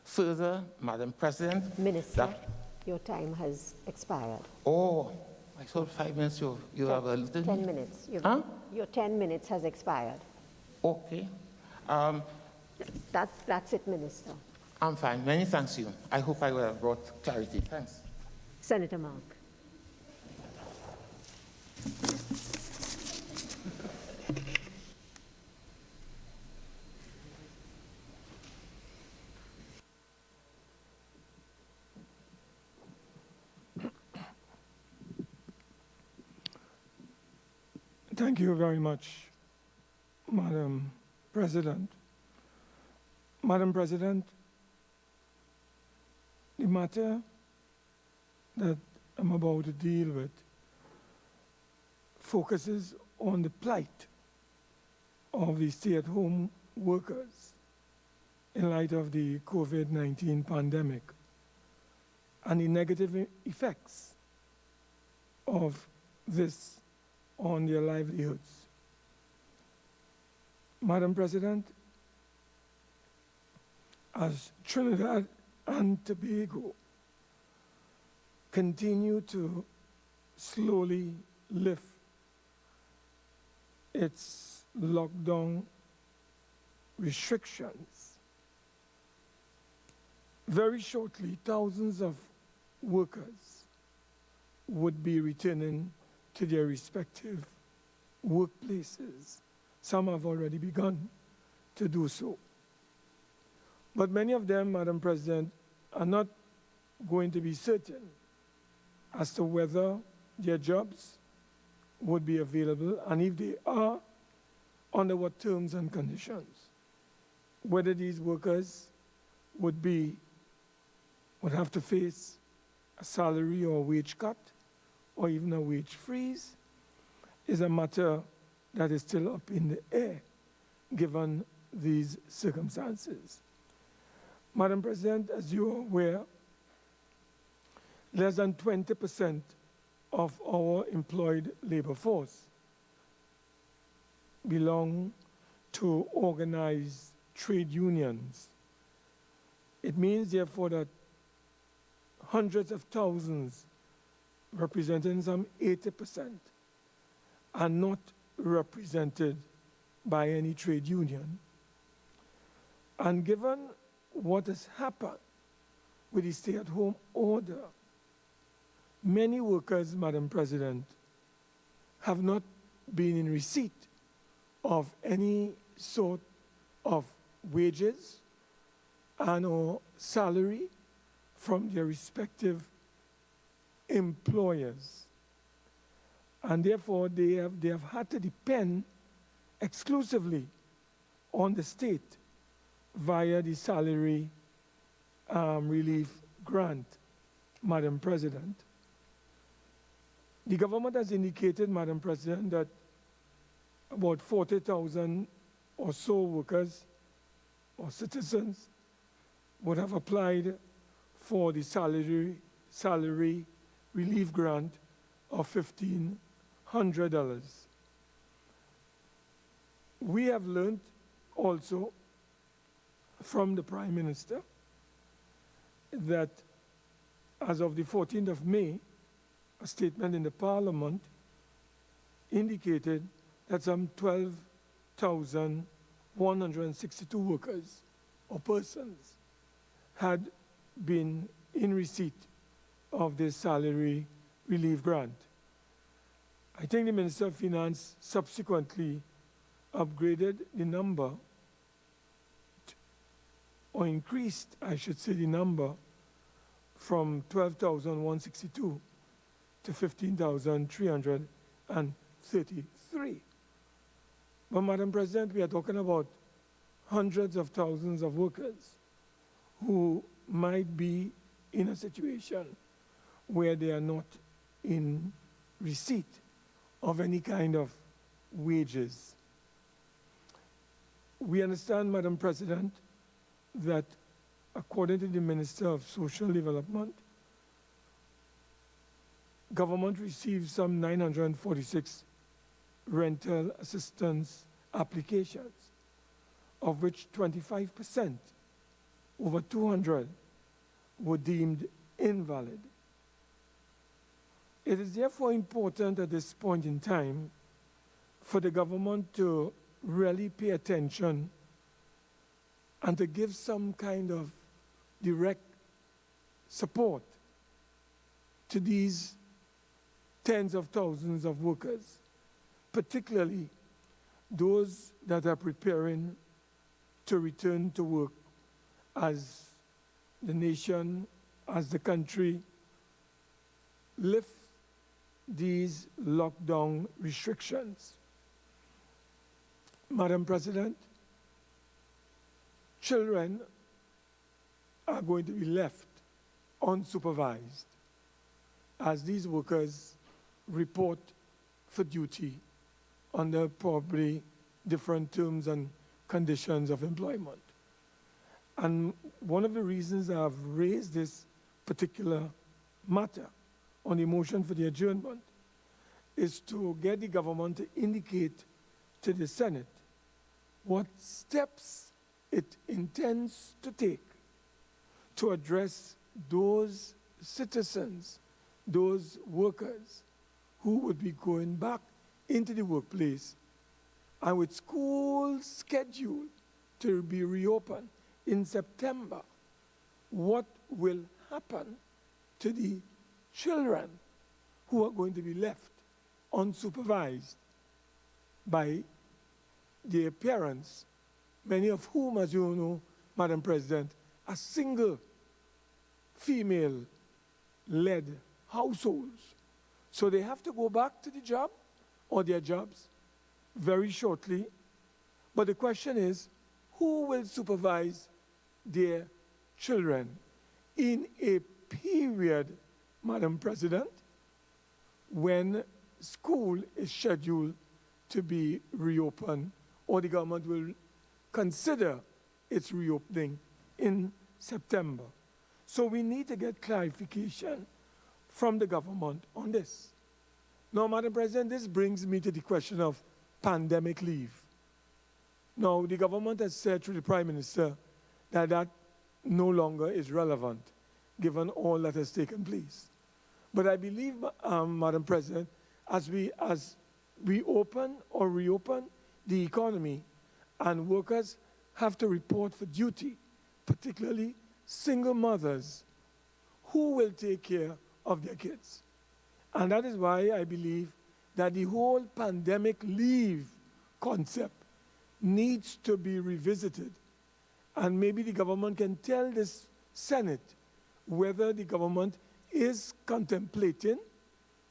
Further, Madam President— Minister, your time has expired. Oh, I thought 5 minutes. You have a little— 10 minutes. Huh? Your 10 minutes has expired. Okay. That's it, Minister. I'm fine. Many thanks to you. I hope I will have brought clarity. Thanks. Senator Mark. Thank you very much, Madam President. Madam President, the matter that I'm about to deal with focuses on the plight of the stay-at-home workers in light of the COVID-19 pandemic and the negative effects of this on their livelihoods. Madam President, as Trinidad and Tobago continue to slowly lift its lockdown restrictions, very shortly, thousands of workers would be returning to their respective workplaces. Some have already begun to do so. But many of them, Madam President, are not going to be certain as to whether their jobs would be available, and if they are, under what terms and conditions. Whether these workers would have to face a salary or wage cut, or even a wage freeze, is a matter that is still up in the air, given these circumstances. Madam President, as you are aware, less than 20% of our employed labor force belong to organized trade unions. It means, therefore, that hundreds of thousands, representing some 80%, are not represented by any trade union. And given what has happened with the stay-at-home order, many workers, Madam President, have not been in receipt of any sort of wages and or salary from their respective employers. And therefore, they have had to depend exclusively on the state via the salary relief grant, Madam President. The government has indicated, Madam President, that about 40,000 or so workers or citizens would have applied for the salary relief grant of $1,500. We have learned also from the Prime Minister that as of the 14th of May, a statement in the Parliament indicated that some 12,162 workers or persons had been in receipt of this salary relief grant. I think the Minister of Finance subsequently upgraded the number, or increased, I should say, the number from 12,162 to 15,333. But, Madam President, we are talking about hundreds of thousands of workers who might be in a situation where they are not in receipt of any kind of wages. We understand, Madam President, that according to the Minister of Social Development, government received some 946 rental assistance applications, of which 25%, over 200, were deemed invalid. It is therefore important at this point in time for the government to really pay attention and to give some kind of direct support to these tens of thousands of workers, particularly those that are preparing to return to work as the nation, as the country, lift these lockdown restrictions. Madam President, children are going to be left unsupervised as these workers report for duty under probably different terms and conditions of employment. And one of the reasons I've raised this particular matter on the motion for the adjournment is to get the government to indicate to the Senate what steps it intends to take to address those citizens, those workers who would be going back into the workplace and with school scheduled to be reopened in September. What will happen to the children who are going to be left unsupervised by their parents, many of whom, as you know, Madam President, are single female-led households. So they have to go back to the job or their jobs very shortly. But the question is, who will supervise their children in a period, Madam President, when school is scheduled to be reopened, or the government will consider its reopening in September? So we need to get clarification from the government on this. Now, Madam President, this brings me to the question of pandemic leave. Now, the government has said through the Prime Minister that that no longer is relevant, given all that has taken place. But I believe, Madam President, as we open or reopen the economy and workers have to report for duty, particularly single mothers, who will take care of their kids? And that is why I believe that the whole pandemic leave concept needs to be revisited. And maybe the government can tell this Senate whether the government is contemplating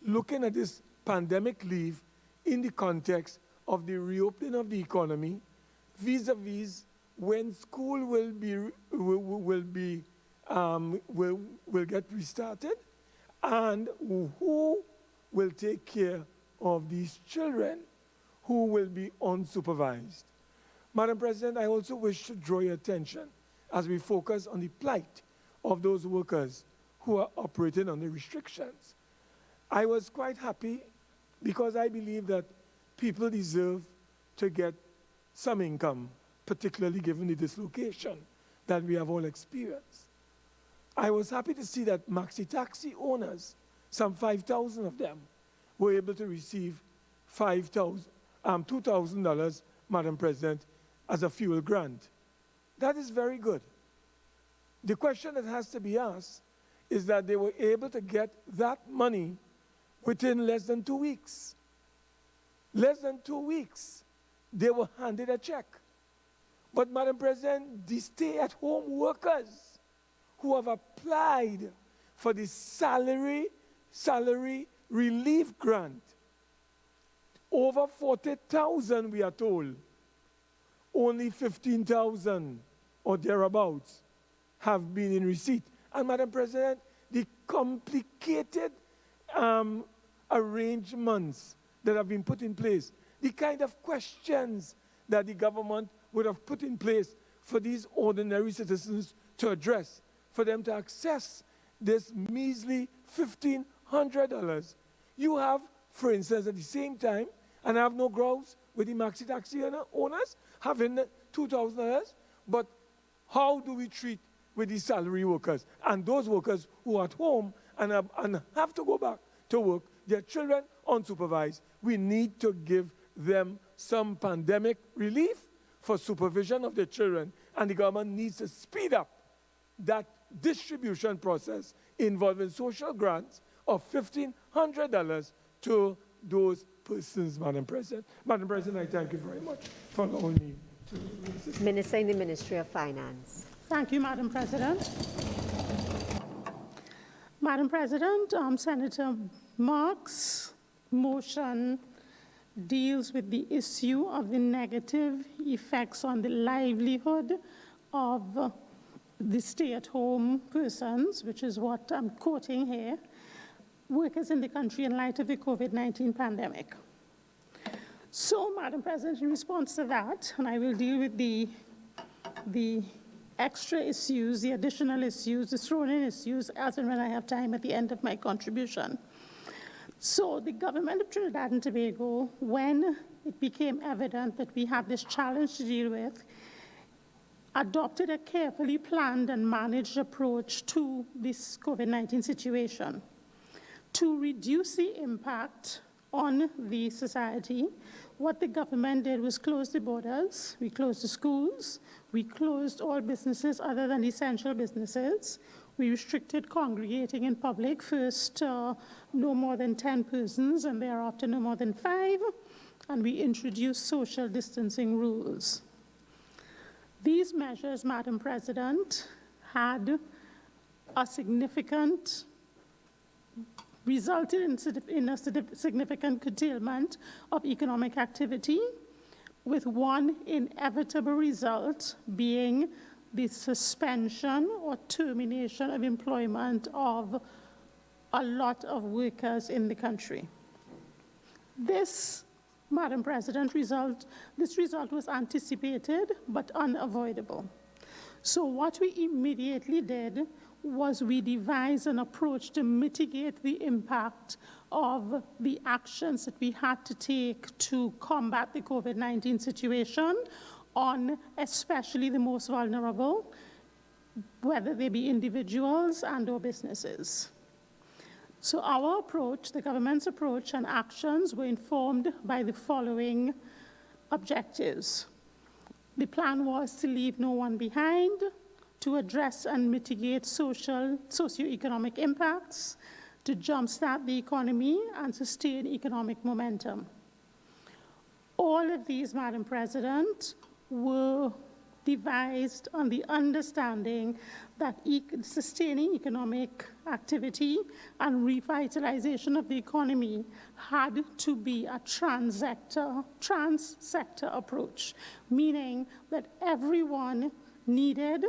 looking at this pandemic leave in the context of the reopening of the economy vis-a-vis when school will get restarted, and who will take care of these children who will be unsupervised. Madam President, I also wish to draw your attention as we focus on the plight of those workers who are operating under restrictions. I was quite happy because I believe that people deserve to get some income, particularly given the dislocation that we have all experienced. I was happy to see that maxi-taxi owners, some 5,000 of them, were able to receive $2,000, Madam President, as a fuel grant. That is very good. The question that has to be asked is that they were able to get that money within less than 2 weeks. Less than 2 weeks, they were handed a check. But, Madam President, the stay-at-home workers who have applied for the salary relief grant, over 40,000, we are told, only 15,000 or thereabouts have been in receipt. And, Madam President, the complicated arrangements that have been put in place, the kind of questions that the government would have put in place for these ordinary citizens to address, for them to access this measly $1,500. You have, for instance, at the same time, and I have no grounds with the maxi-taxi owners having $2,000, but how do we treat with the salary workers and those workers who are at home and have to go back to work, their children unsupervised? We need to give them some pandemic relief for supervision of their children, and the government needs to speed up that distribution process involving social grants of $1,500 to those persons, Madam President. Madam President, I thank you very much for allowing me to raise this. Minister in the Ministry of Finance. Thank you, Madam President. Madam President, Senator Marks' motion deals with the issue of the negative effects on the livelihood of the stay-at-home persons, which is what I'm quoting here, workers in the country in light of the COVID-19 pandemic. So, Madam President, in response to that, and I will deal with the extra issues, the additional issues, the thrown-in issues, as and when I have time at the end of my contribution. So the government of Trinidad and Tobago, when it became evident that we have this challenge to deal with, adopted a carefully planned and managed approach to this COVID-19 situation. To reduce the impact on the society, what the government did was close the borders, we closed the schools, we closed all businesses other than essential businesses, we restricted congregating in public, first no more than 10 persons and thereafter no more than 5, and we introduced social distancing rules. These measures, Madam President, had a significant, resulted in a significant curtailment of economic activity, with one inevitable result being the suspension or termination of employment of a lot of workers in the country. This, Madam President, this result was anticipated but unavoidable. So what we immediately did was we devised an approach to mitigate the impact of the actions that we had to take to combat the COVID-19 situation on especially the most vulnerable, whether they be individuals and or businesses. So our approach, the government's approach and actions were informed by the following objectives. The plan was to leave no one behind, to address and mitigate socioeconomic impacts, to jumpstart the economy and sustain economic momentum. All of these, Madam President, were devised on the understanding that sustaining economic activity and revitalization of the economy had to be a trans-sector approach, meaning that everyone needed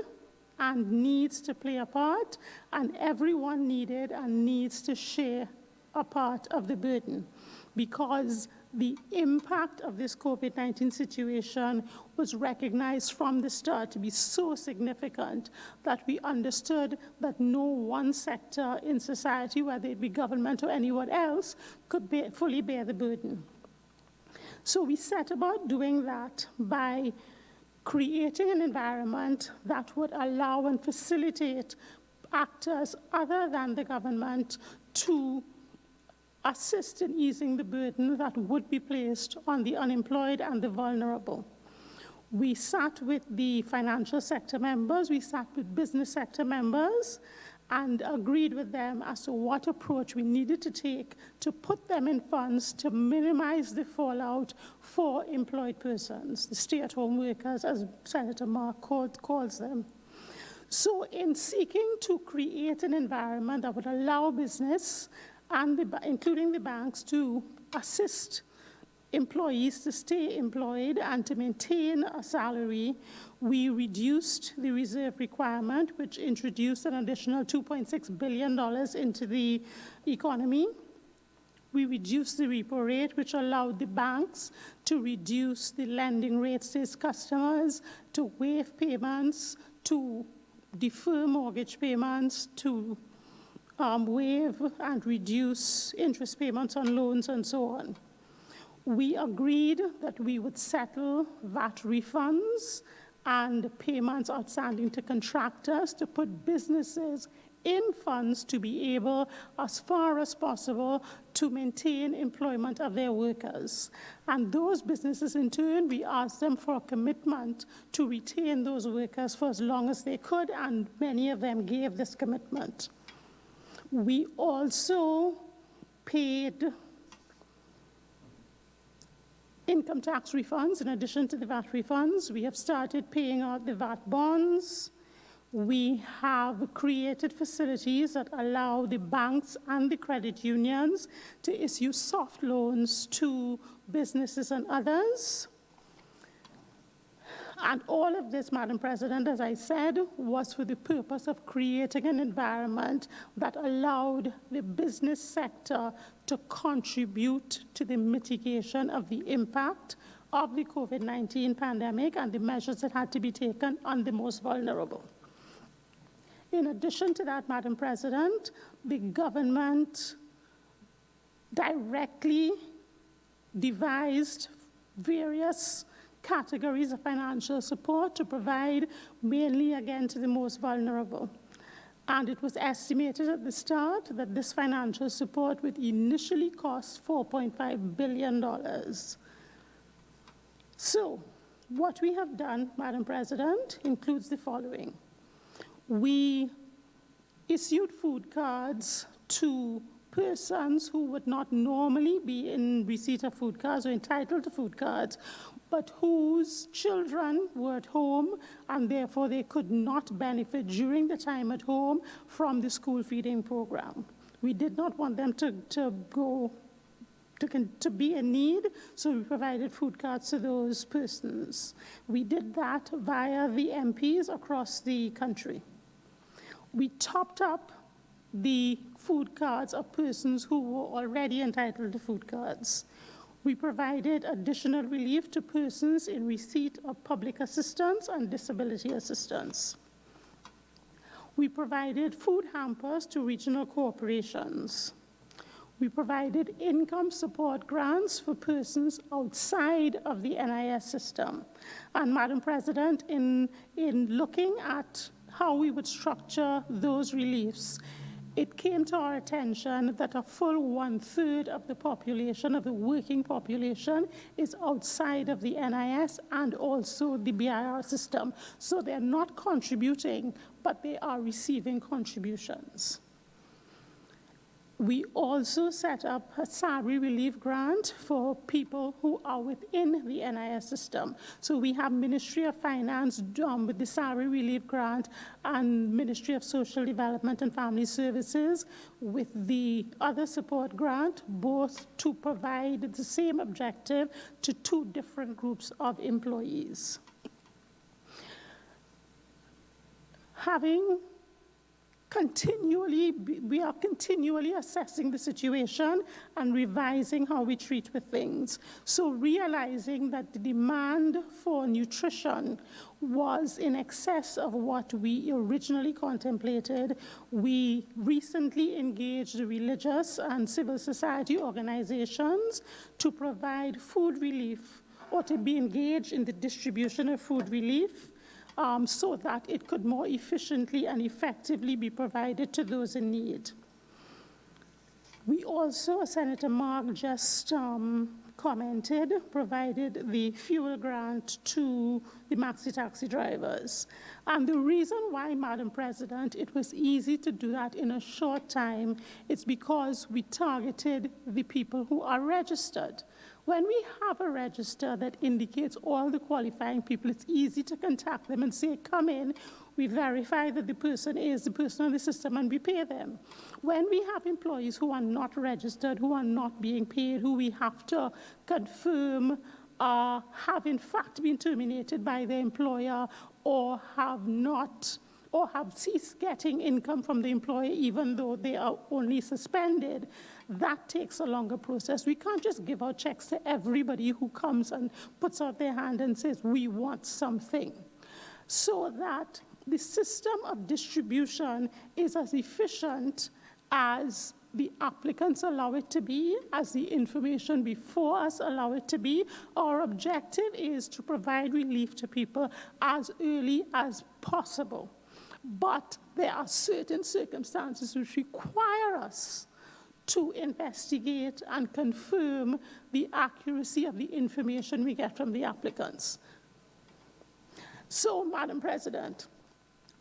and needs to play a part, and everyone needed and needs to share a part of the burden, because the impact of this COVID-19 situation was recognized from the start to be so significant that we understood that no one sector in society, whether it be government or anyone else, could fully bear the burden. So we set about doing that by creating an environment that would allow and facilitate actors other than the government to assist in easing the burden that would be placed on the unemployed and the vulnerable. We sat with the financial sector members, we sat with business sector members, and agreed with them as to what approach we needed to take to put them in funds to minimize the fallout for employed persons, the stay-at-home workers, as Senator Mark calls them. So in seeking to create an environment that would allow business, and including the banks, to assist employees to stay employed and to maintain a salary, we reduced the reserve requirement, which introduced an additional $2.6 billion into the economy. We reduced the repo rate, which allowed the banks to reduce the lending rates to its customers, to waive payments, to defer mortgage payments, to waive and reduce interest payments on loans, and so on. We agreed that we would settle VAT refunds and payments outstanding to contractors to put businesses in funds to be able, as far as possible, to maintain employment of their workers. And those businesses, in turn, we asked them for a commitment to retain those workers for as long as they could, and many of them gave this commitment. We also paid income tax refunds. In addition to the VAT refunds, we have started paying out the VAT bonds. We have created facilities that allow the banks and the credit unions to issue soft loans to businesses and others. And all of this, Madam President, as I said, was for the purpose of creating an environment that allowed the business sector to contribute to the mitigation of the impact of the COVID-19 pandemic and the measures that had to be taken on the most vulnerable. In addition to that, Madam President, the government directly devised various categories of financial support to provide mainly, again, to the most vulnerable. And it was estimated at the start that this financial support would initially cost $4.5 billion. So what we have done, Madam President, includes the following. We issued food cards to persons who would not normally be in receipt of food cards or entitled to food cards, but whose children were at home and therefore they could not benefit during the time at home from the school feeding program. We did not want them to be in need, so we provided food cards to those persons. We did that via the MPs across the country. We topped up the food cards of persons who were already entitled to food cards. We provided additional relief to persons in receipt of public assistance and disability assistance. We provided food hampers to regional corporations. We provided income support grants for persons outside of the NIS system. And Madam President, in looking at how we would structure those reliefs, it came to our attention that a full 1/3 of the population, of the working population, is outside of the NIS and also the BIR system. So they're not contributing, but they are receiving contributions. We also set up a salary relief grant for people who are within the NIS system. So we have Ministry of Finance with the salary relief grant and Ministry of Social Development and Family Services with the other support grant, both to provide the same objective to two different groups of employees. We are continually assessing the situation and revising how we treat with things. So realizing that the demand for nutrition was in excess of what we originally contemplated, we recently engaged the religious and civil society organizations to provide food relief or to be engaged in the distribution of food relief so that it could more efficiently and effectively be provided to those in need. We also, as Senator Mark just commented, provided the fuel grant to the maxi taxi drivers. And the reason why, Madam President, it was easy to do that in a short time is because we targeted the people who are registered. When we have a register that indicates all the qualifying people, it's easy to contact them and say, come in, we verify that the person is the person on the system, and we pay them. When we have employees who are not registered, who are not being paid, who we have to confirm have in fact been terminated by their employer or have ceased getting income from the employer even though they are only suspended, that takes a longer process. We can't just give out checks to everybody who comes and puts out their hand and says, we want something. So that the system of distribution is as efficient as the applicants allow it to be, as the information before us allow it to be. Our objective is to provide relief to people as early as possible. But there are certain circumstances which require us to investigate and confirm the accuracy of the information we get from the applicants. So, Madam President,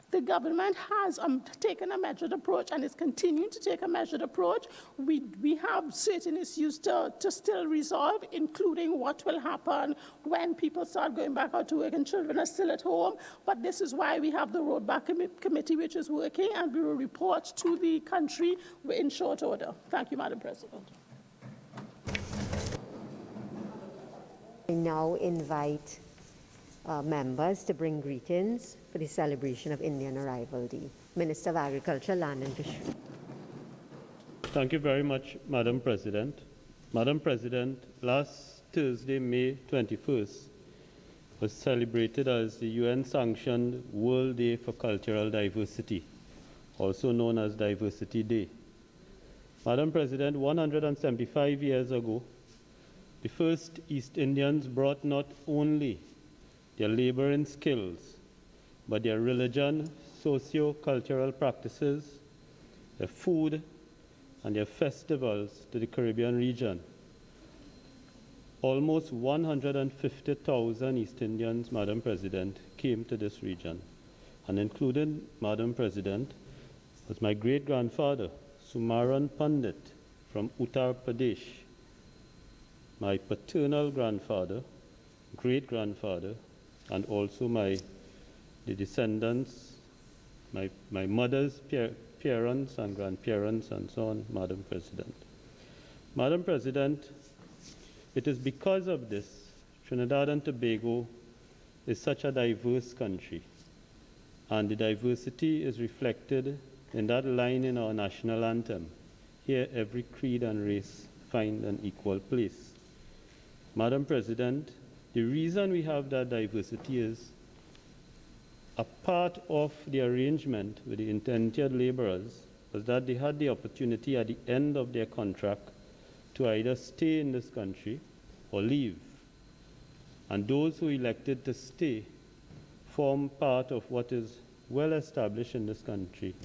the government has taken a measured approach and is continuing to take a measured approach. We have certain issues to still resolve, including what will happen when people start going back out to work and children are still at home. But this is why we have the Roadback Committee, which is working, and we will report to the country in short order. Thank you, Madam President. I now invite members to bring greetings for the celebration of Indian Arrival Day. Minister of Agriculture, Land and Fisheries. Thank you very much, Madam President. Madam President, last Thursday, May 21st, was celebrated as the UN-sanctioned World Day for Cultural Diversity, also known as Diversity Day. Madam President, 175 years ago, the first East Indians brought not only their labor and skills, but their religion, socio-cultural practices, their food, and their festivals to the Caribbean region. Almost 150,000 East Indians, Madam President, came to this region. And included, Madam President, was my great-grandfather, Sumaran Pandit from Uttar Pradesh, my paternal grandfather, great-grandfather, and also the descendants, my mother's parents and grandparents and so on, Madam President. Madam President, it is because of this Trinidad and Tobago is such a diverse country, and the diversity is reflected in that line in our national anthem. Here every creed and race find an equal place. Madam President, the reason we have that diversity is a part of the arrangement with the indentured laborers was that they had the opportunity at the end of their contract to either stay in this country or leave. And those who elected to stay form part of what is well established in this country,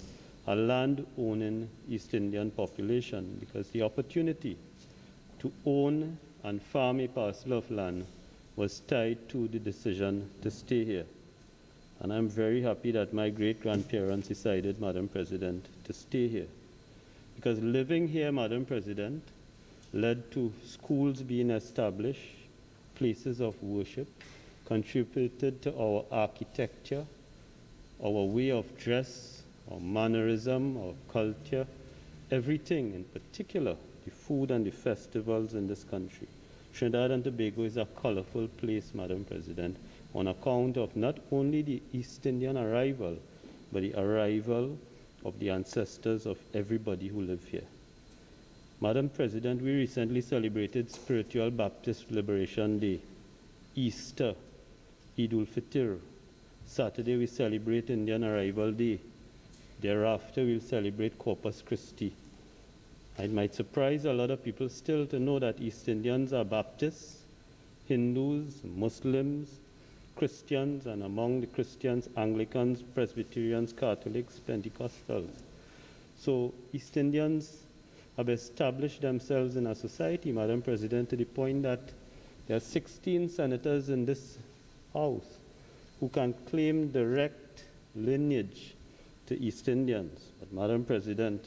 a land-owning East Indian population, because the opportunity to own and farm a parcel of land was tied to the decision to stay here. And I'm very happy that my great-grandparents decided, Madam President, to stay here. Because living here, Madam President, led to schools being established, places of worship, contributed to our architecture, our way of dress, our mannerism, our culture, everything, in particular, the food and the festivals in this country. Trinidad and Tobago is a colorful place, Madam President, on account of not only the East Indian arrival, but the arrival of the ancestors of everybody who live here. Madam President, we recently celebrated Spiritual Baptist Liberation Day, Easter, Eid ul-Fitr. Saturday we celebrate Indian Arrival Day. Thereafter we'll celebrate Corpus Christi. It might surprise a lot of people still to know that East Indians are Baptists, Hindus, Muslims, Christians, and among the Christians, Anglicans, Presbyterians, Catholics, Pentecostals. So East Indians have established themselves in a society, Madam President, to the point that there are 16 senators in this House who can claim direct lineage to East Indians. But Madam President,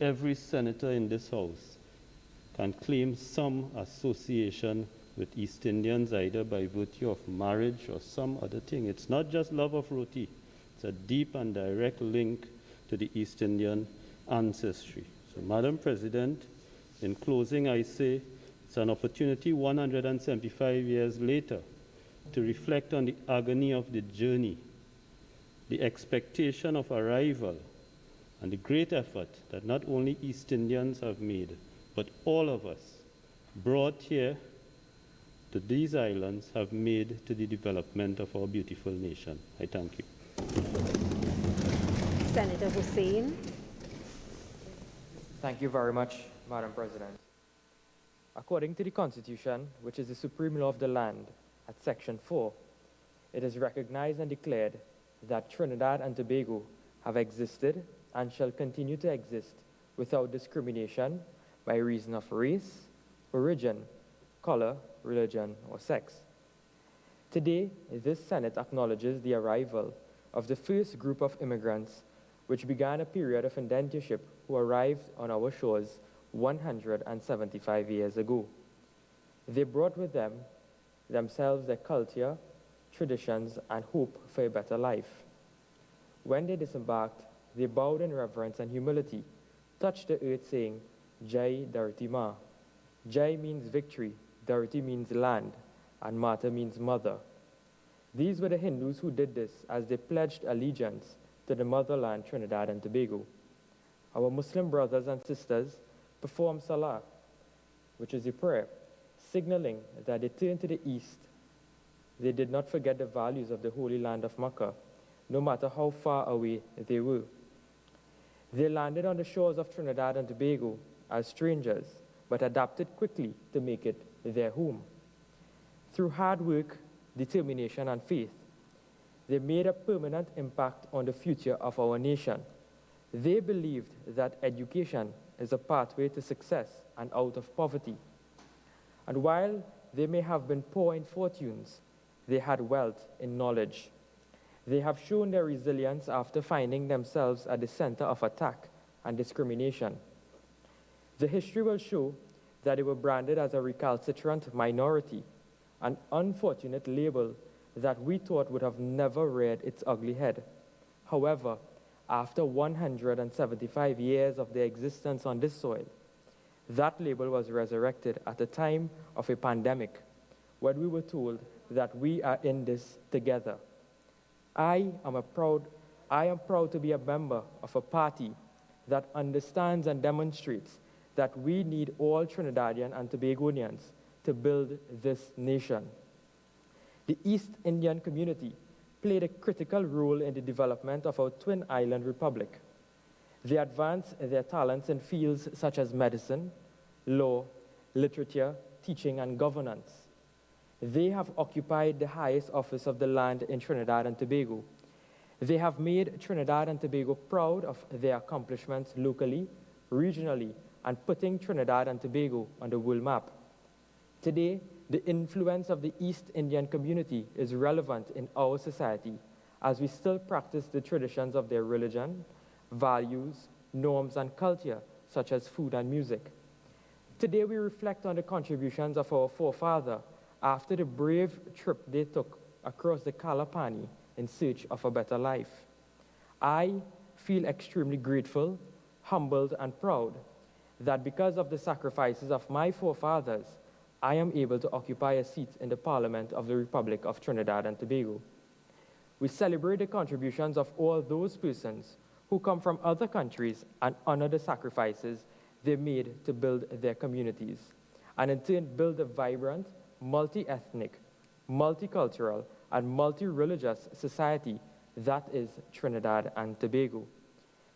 every senator in this House can claim some association with East Indians, either by virtue of marriage or some other thing. It's not just love of roti. It's a deep and direct link to the East Indian ancestry. So, Madam President, in closing, I say it's an opportunity 175 years later to reflect on the agony of the journey, the expectation of arrival, and the great effort that not only East Indians have made, but all of us brought here to these islands have made to the development of our beautiful nation. I thank you. Senator Hussain. Thank you very much, Madam President. According to the Constitution, which is the supreme law of the land, at Section 4, it is recognized and declared that Trinidad and Tobago have existed and shall continue to exist without discrimination by reason of race, origin, color, religion, or sex. Today, this Senate acknowledges the arrival of the first group of immigrants which began a period of indentureship who arrived on our shores 175 years ago. They brought with themselves their culture, traditions, and hope for a better life. When they disembarked, they bowed in reverence and humility, touched the earth, saying, Jai Dharti Ma. Jai means victory, Dharti means land, and Mata means mother. These were the Hindus who did this as they pledged allegiance to the motherland, Trinidad and Tobago. Our Muslim brothers and sisters performed Salah, which is a prayer, signaling that they turned to the east. They did not forget the values of the holy land of Makkah, no matter how far away they were. They landed on the shores of Trinidad and Tobago as strangers, but adapted quickly to make it their home. Through hard work, determination, and faith, they made a permanent impact on the future of our nation. They believed that education is a pathway to success and out of poverty. And while they may have been poor in fortunes, they had wealth in knowledge. They have shown their resilience after finding themselves at the center of attack and discrimination. The history will show that they were branded as a recalcitrant minority, an unfortunate label that we thought would have never reared its ugly head. However, after 175 years of their existence on this soil, that label was resurrected at the time of a pandemic, when we were told that we are in this together. I am proud to be a member of a party that understands and demonstrates that we need all Trinidadian and Tobagonians to build this nation. The East Indian community played a critical role in the development of our twin island republic. They advanced their talents in fields such as medicine, law, literature, teaching, and governance. They have occupied the highest office of the land in Trinidad and Tobago. They have made Trinidad and Tobago proud of their accomplishments locally, regionally, and putting Trinidad and Tobago on the world map. Today, the influence of the East Indian community is relevant in our society as we still practice the traditions of their religion, values, norms, and culture, such as food and music. Today, we reflect on the contributions of our forefathers after the brave trip they took across the Kalapani in search of a better life. I feel extremely grateful, humbled, and proud that because of the sacrifices of my forefathers, I am able to occupy a seat in the Parliament of the Republic of Trinidad and Tobago. We celebrate the contributions of all those persons who come from other countries and honor the sacrifices they made to build their communities, and in turn build a vibrant, multi-ethnic, multicultural, and multi-religious society that is Trinidad and Tobago.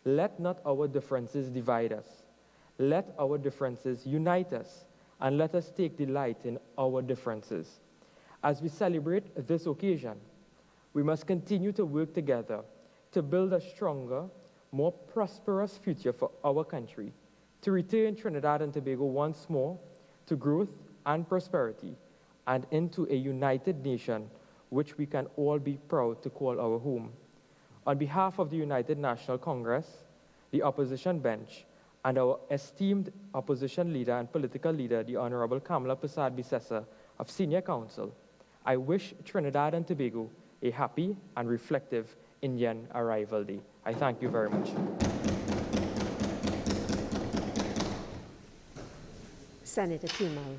Let not our differences divide us. Let our differences unite us, and let us take delight in our differences. As we celebrate this occasion, we must continue to work together to build a stronger, more prosperous future for our country, to return Trinidad and Tobago once more to growth and prosperity, and into a united nation which we can all be proud to call our home. On behalf of the United National Congress, the opposition bench, and our esteemed opposition leader and political leader, the Honorable Kamala Persad-Bissessar of Senior Council, I wish Trinidad and Tobago a happy and reflective Indian Arrival Day. I thank you very much. Senator Timal.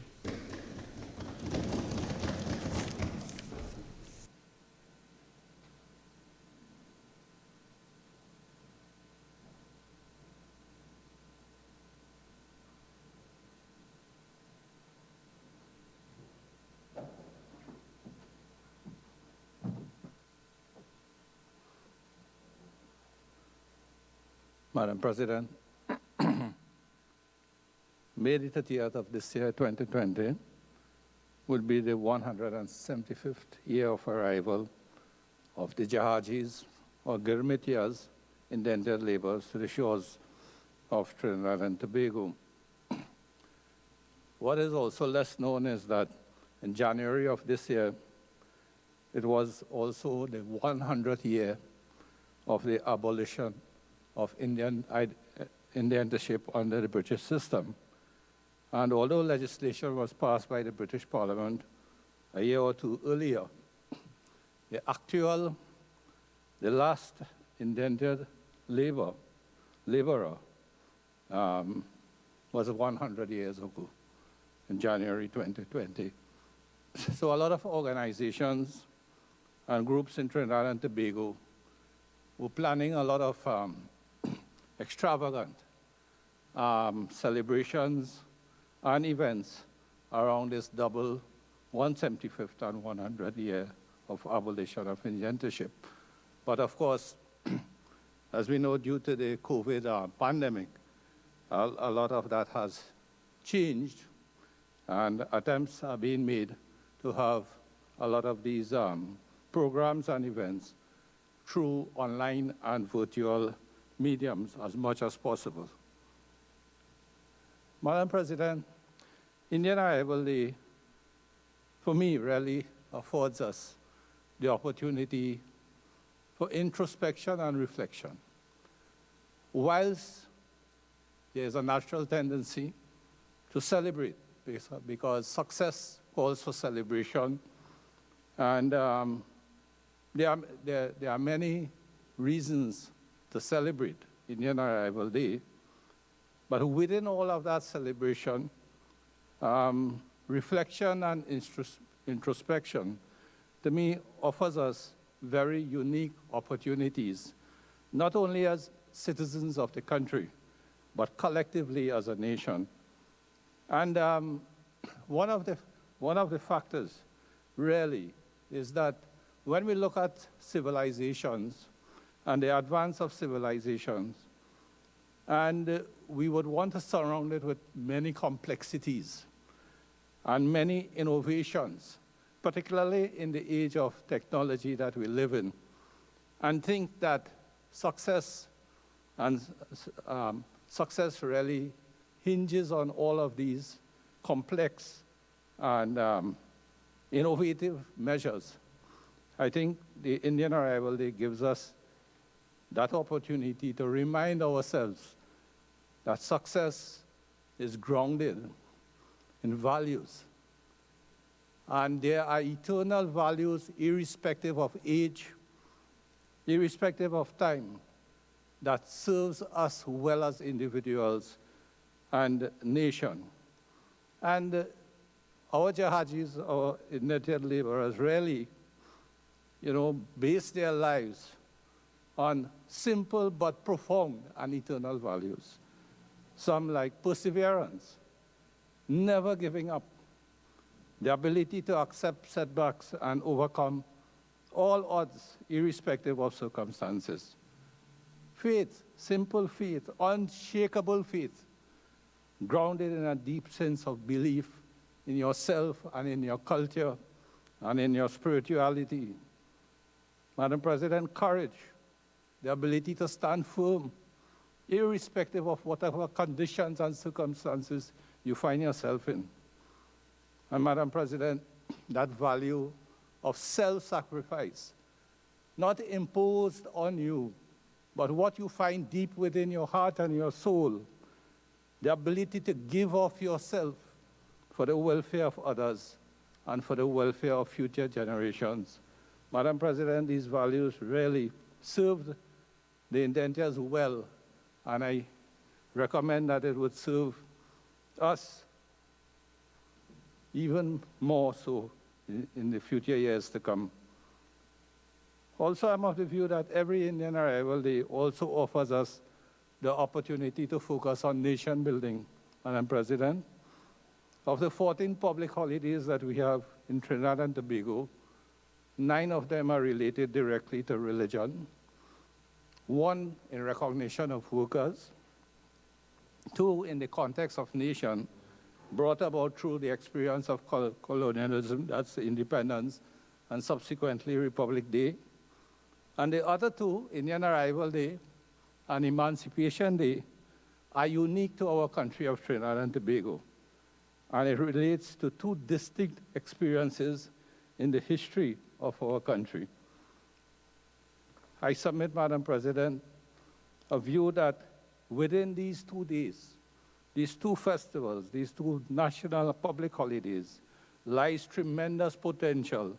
Madam President, May the 30th of this year, 2020, will be the 175th year of arrival of the Jahajis, or Girmitias, indentured laborers, to the shores of Trinidad and Tobago. What is also less known is that in January of this year, it was also the 100th year of the abolition of Indianship under the British system. And although legislation was passed by the British Parliament a year or two earlier, the last indentured laborer was 100 years ago in January 2020. So a lot of organizations and groups in Trinidad and Tobago were planning a lot of extravagant celebrations and events around this double 175th and 100th year of abolition of indentureship. But of course, as we know, due to the COVID pandemic, a lot of that has changed, and attempts are being made to have a lot of these programs and events through online and virtual mediums as much as possible. Madam President, Indian Arrival Day, for me, really affords us the opportunity for introspection and reflection. Whilst there is a natural tendency to celebrate, because success calls for celebration, and there are many reasons to celebrate Indian Arrival Day, but within all of that celebration, reflection and introspection, to me, offers us very unique opportunities, not only as citizens of the country, but collectively as a nation. And one of the factors, really, is that when we look at civilizations and the advance of civilizations, and we would want to surround it with many complexities and many innovations, particularly in the age of technology that we live in, and think that success really hinges on all of these complex and innovative measures. I think the Indian Arrival Day gives us that opportunity to remind ourselves that success is grounded in values. And there are eternal values irrespective of age, irrespective of time, that serves us well as individuals and nation. And our Jahajis, our indentured laborers, really, base their lives on simple but profound and eternal values. Some like perseverance, never giving up, the ability to accept setbacks and overcome all odds, irrespective of circumstances. Faith, simple faith, unshakable faith, grounded in a deep sense of belief in yourself and in your culture and in your spirituality. Madam President, courage, the ability to stand firm, irrespective of whatever conditions and circumstances you find yourself in. And Madam President, that value of self-sacrifice, not imposed on you, but what you find deep within your heart and your soul, the ability to give of yourself for the welfare of others and for the welfare of future generations. Madam President, these values really served the indentures well, and I recommend that it would serve us even more so in the future years to come. Also, I'm of the view that every Indian Arrival Day also offers us the opportunity to focus on nation building. Madam President, of the 14 public holidays that we have in Trinidad and Tobago, 9 of them are related directly to religion, 1 in recognition of workers, 2 in the context of nation, brought about through the experience of colonialism, that's independence, and subsequently Republic Day. And the other 2, Indian Arrival Day and Emancipation Day, are unique to our country of Trinidad and Tobago. And it relates to 2 distinct experiences in the history of our country. I submit, Madam President, a view that within these 2 days, these 2 festivals, these 2 national public holidays, lies tremendous potential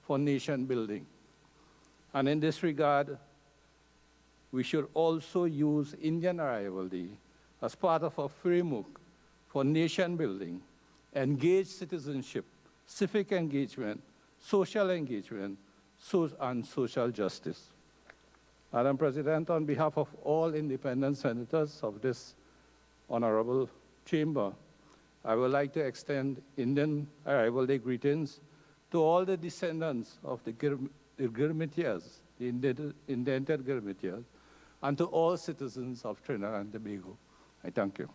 for nation building. And in this regard, we should also use Indian Arrival Day as part of a framework for nation building, engaged citizenship, civic engagement, social engagement, and social justice. Madam President, on behalf of all independent senators of this honorable chamber, I would like to extend Indian Arrival Day greetings to all the descendants of the Girmitias, the indented Girmitias, and to all citizens of Trinidad and Tobago. I thank you.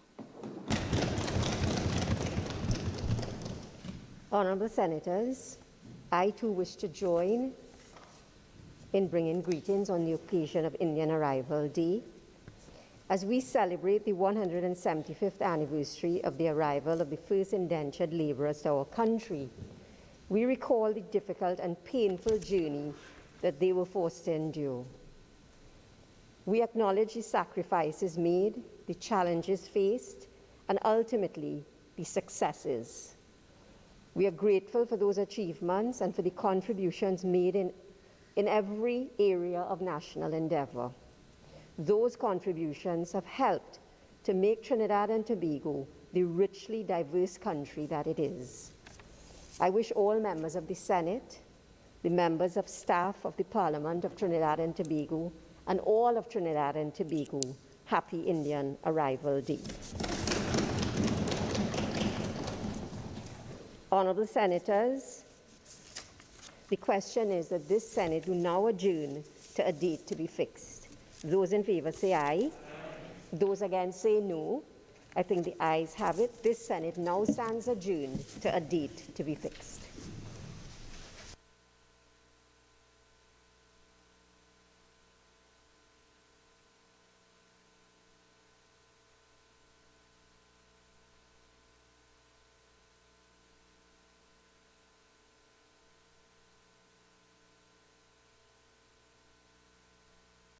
Honourable Senators, I too wish to join in bringing greetings on the occasion of Indian Arrival Day. As we celebrate the 175th anniversary of the arrival of the first indentured labourers to our country, we recall the difficult and painful journey that they were forced to endure. We acknowledge the sacrifices made, the challenges faced, and ultimately the successes. We are grateful for those achievements and for the contributions made in every area of national endeavour. Those contributions have helped to make Trinidad and Tobago the richly diverse country that it is. I wish all members of the Senate, the members of staff of the Parliament of Trinidad and Tobago, and all of Trinidad and Tobago, happy Indian Arrival Day. Honourable Senators, the question is that this Senate do now adjourn to a date to be fixed. Those in favour say aye. Those against say no. I think the ayes have it. This Senate now stands adjourned to a date to be fixed.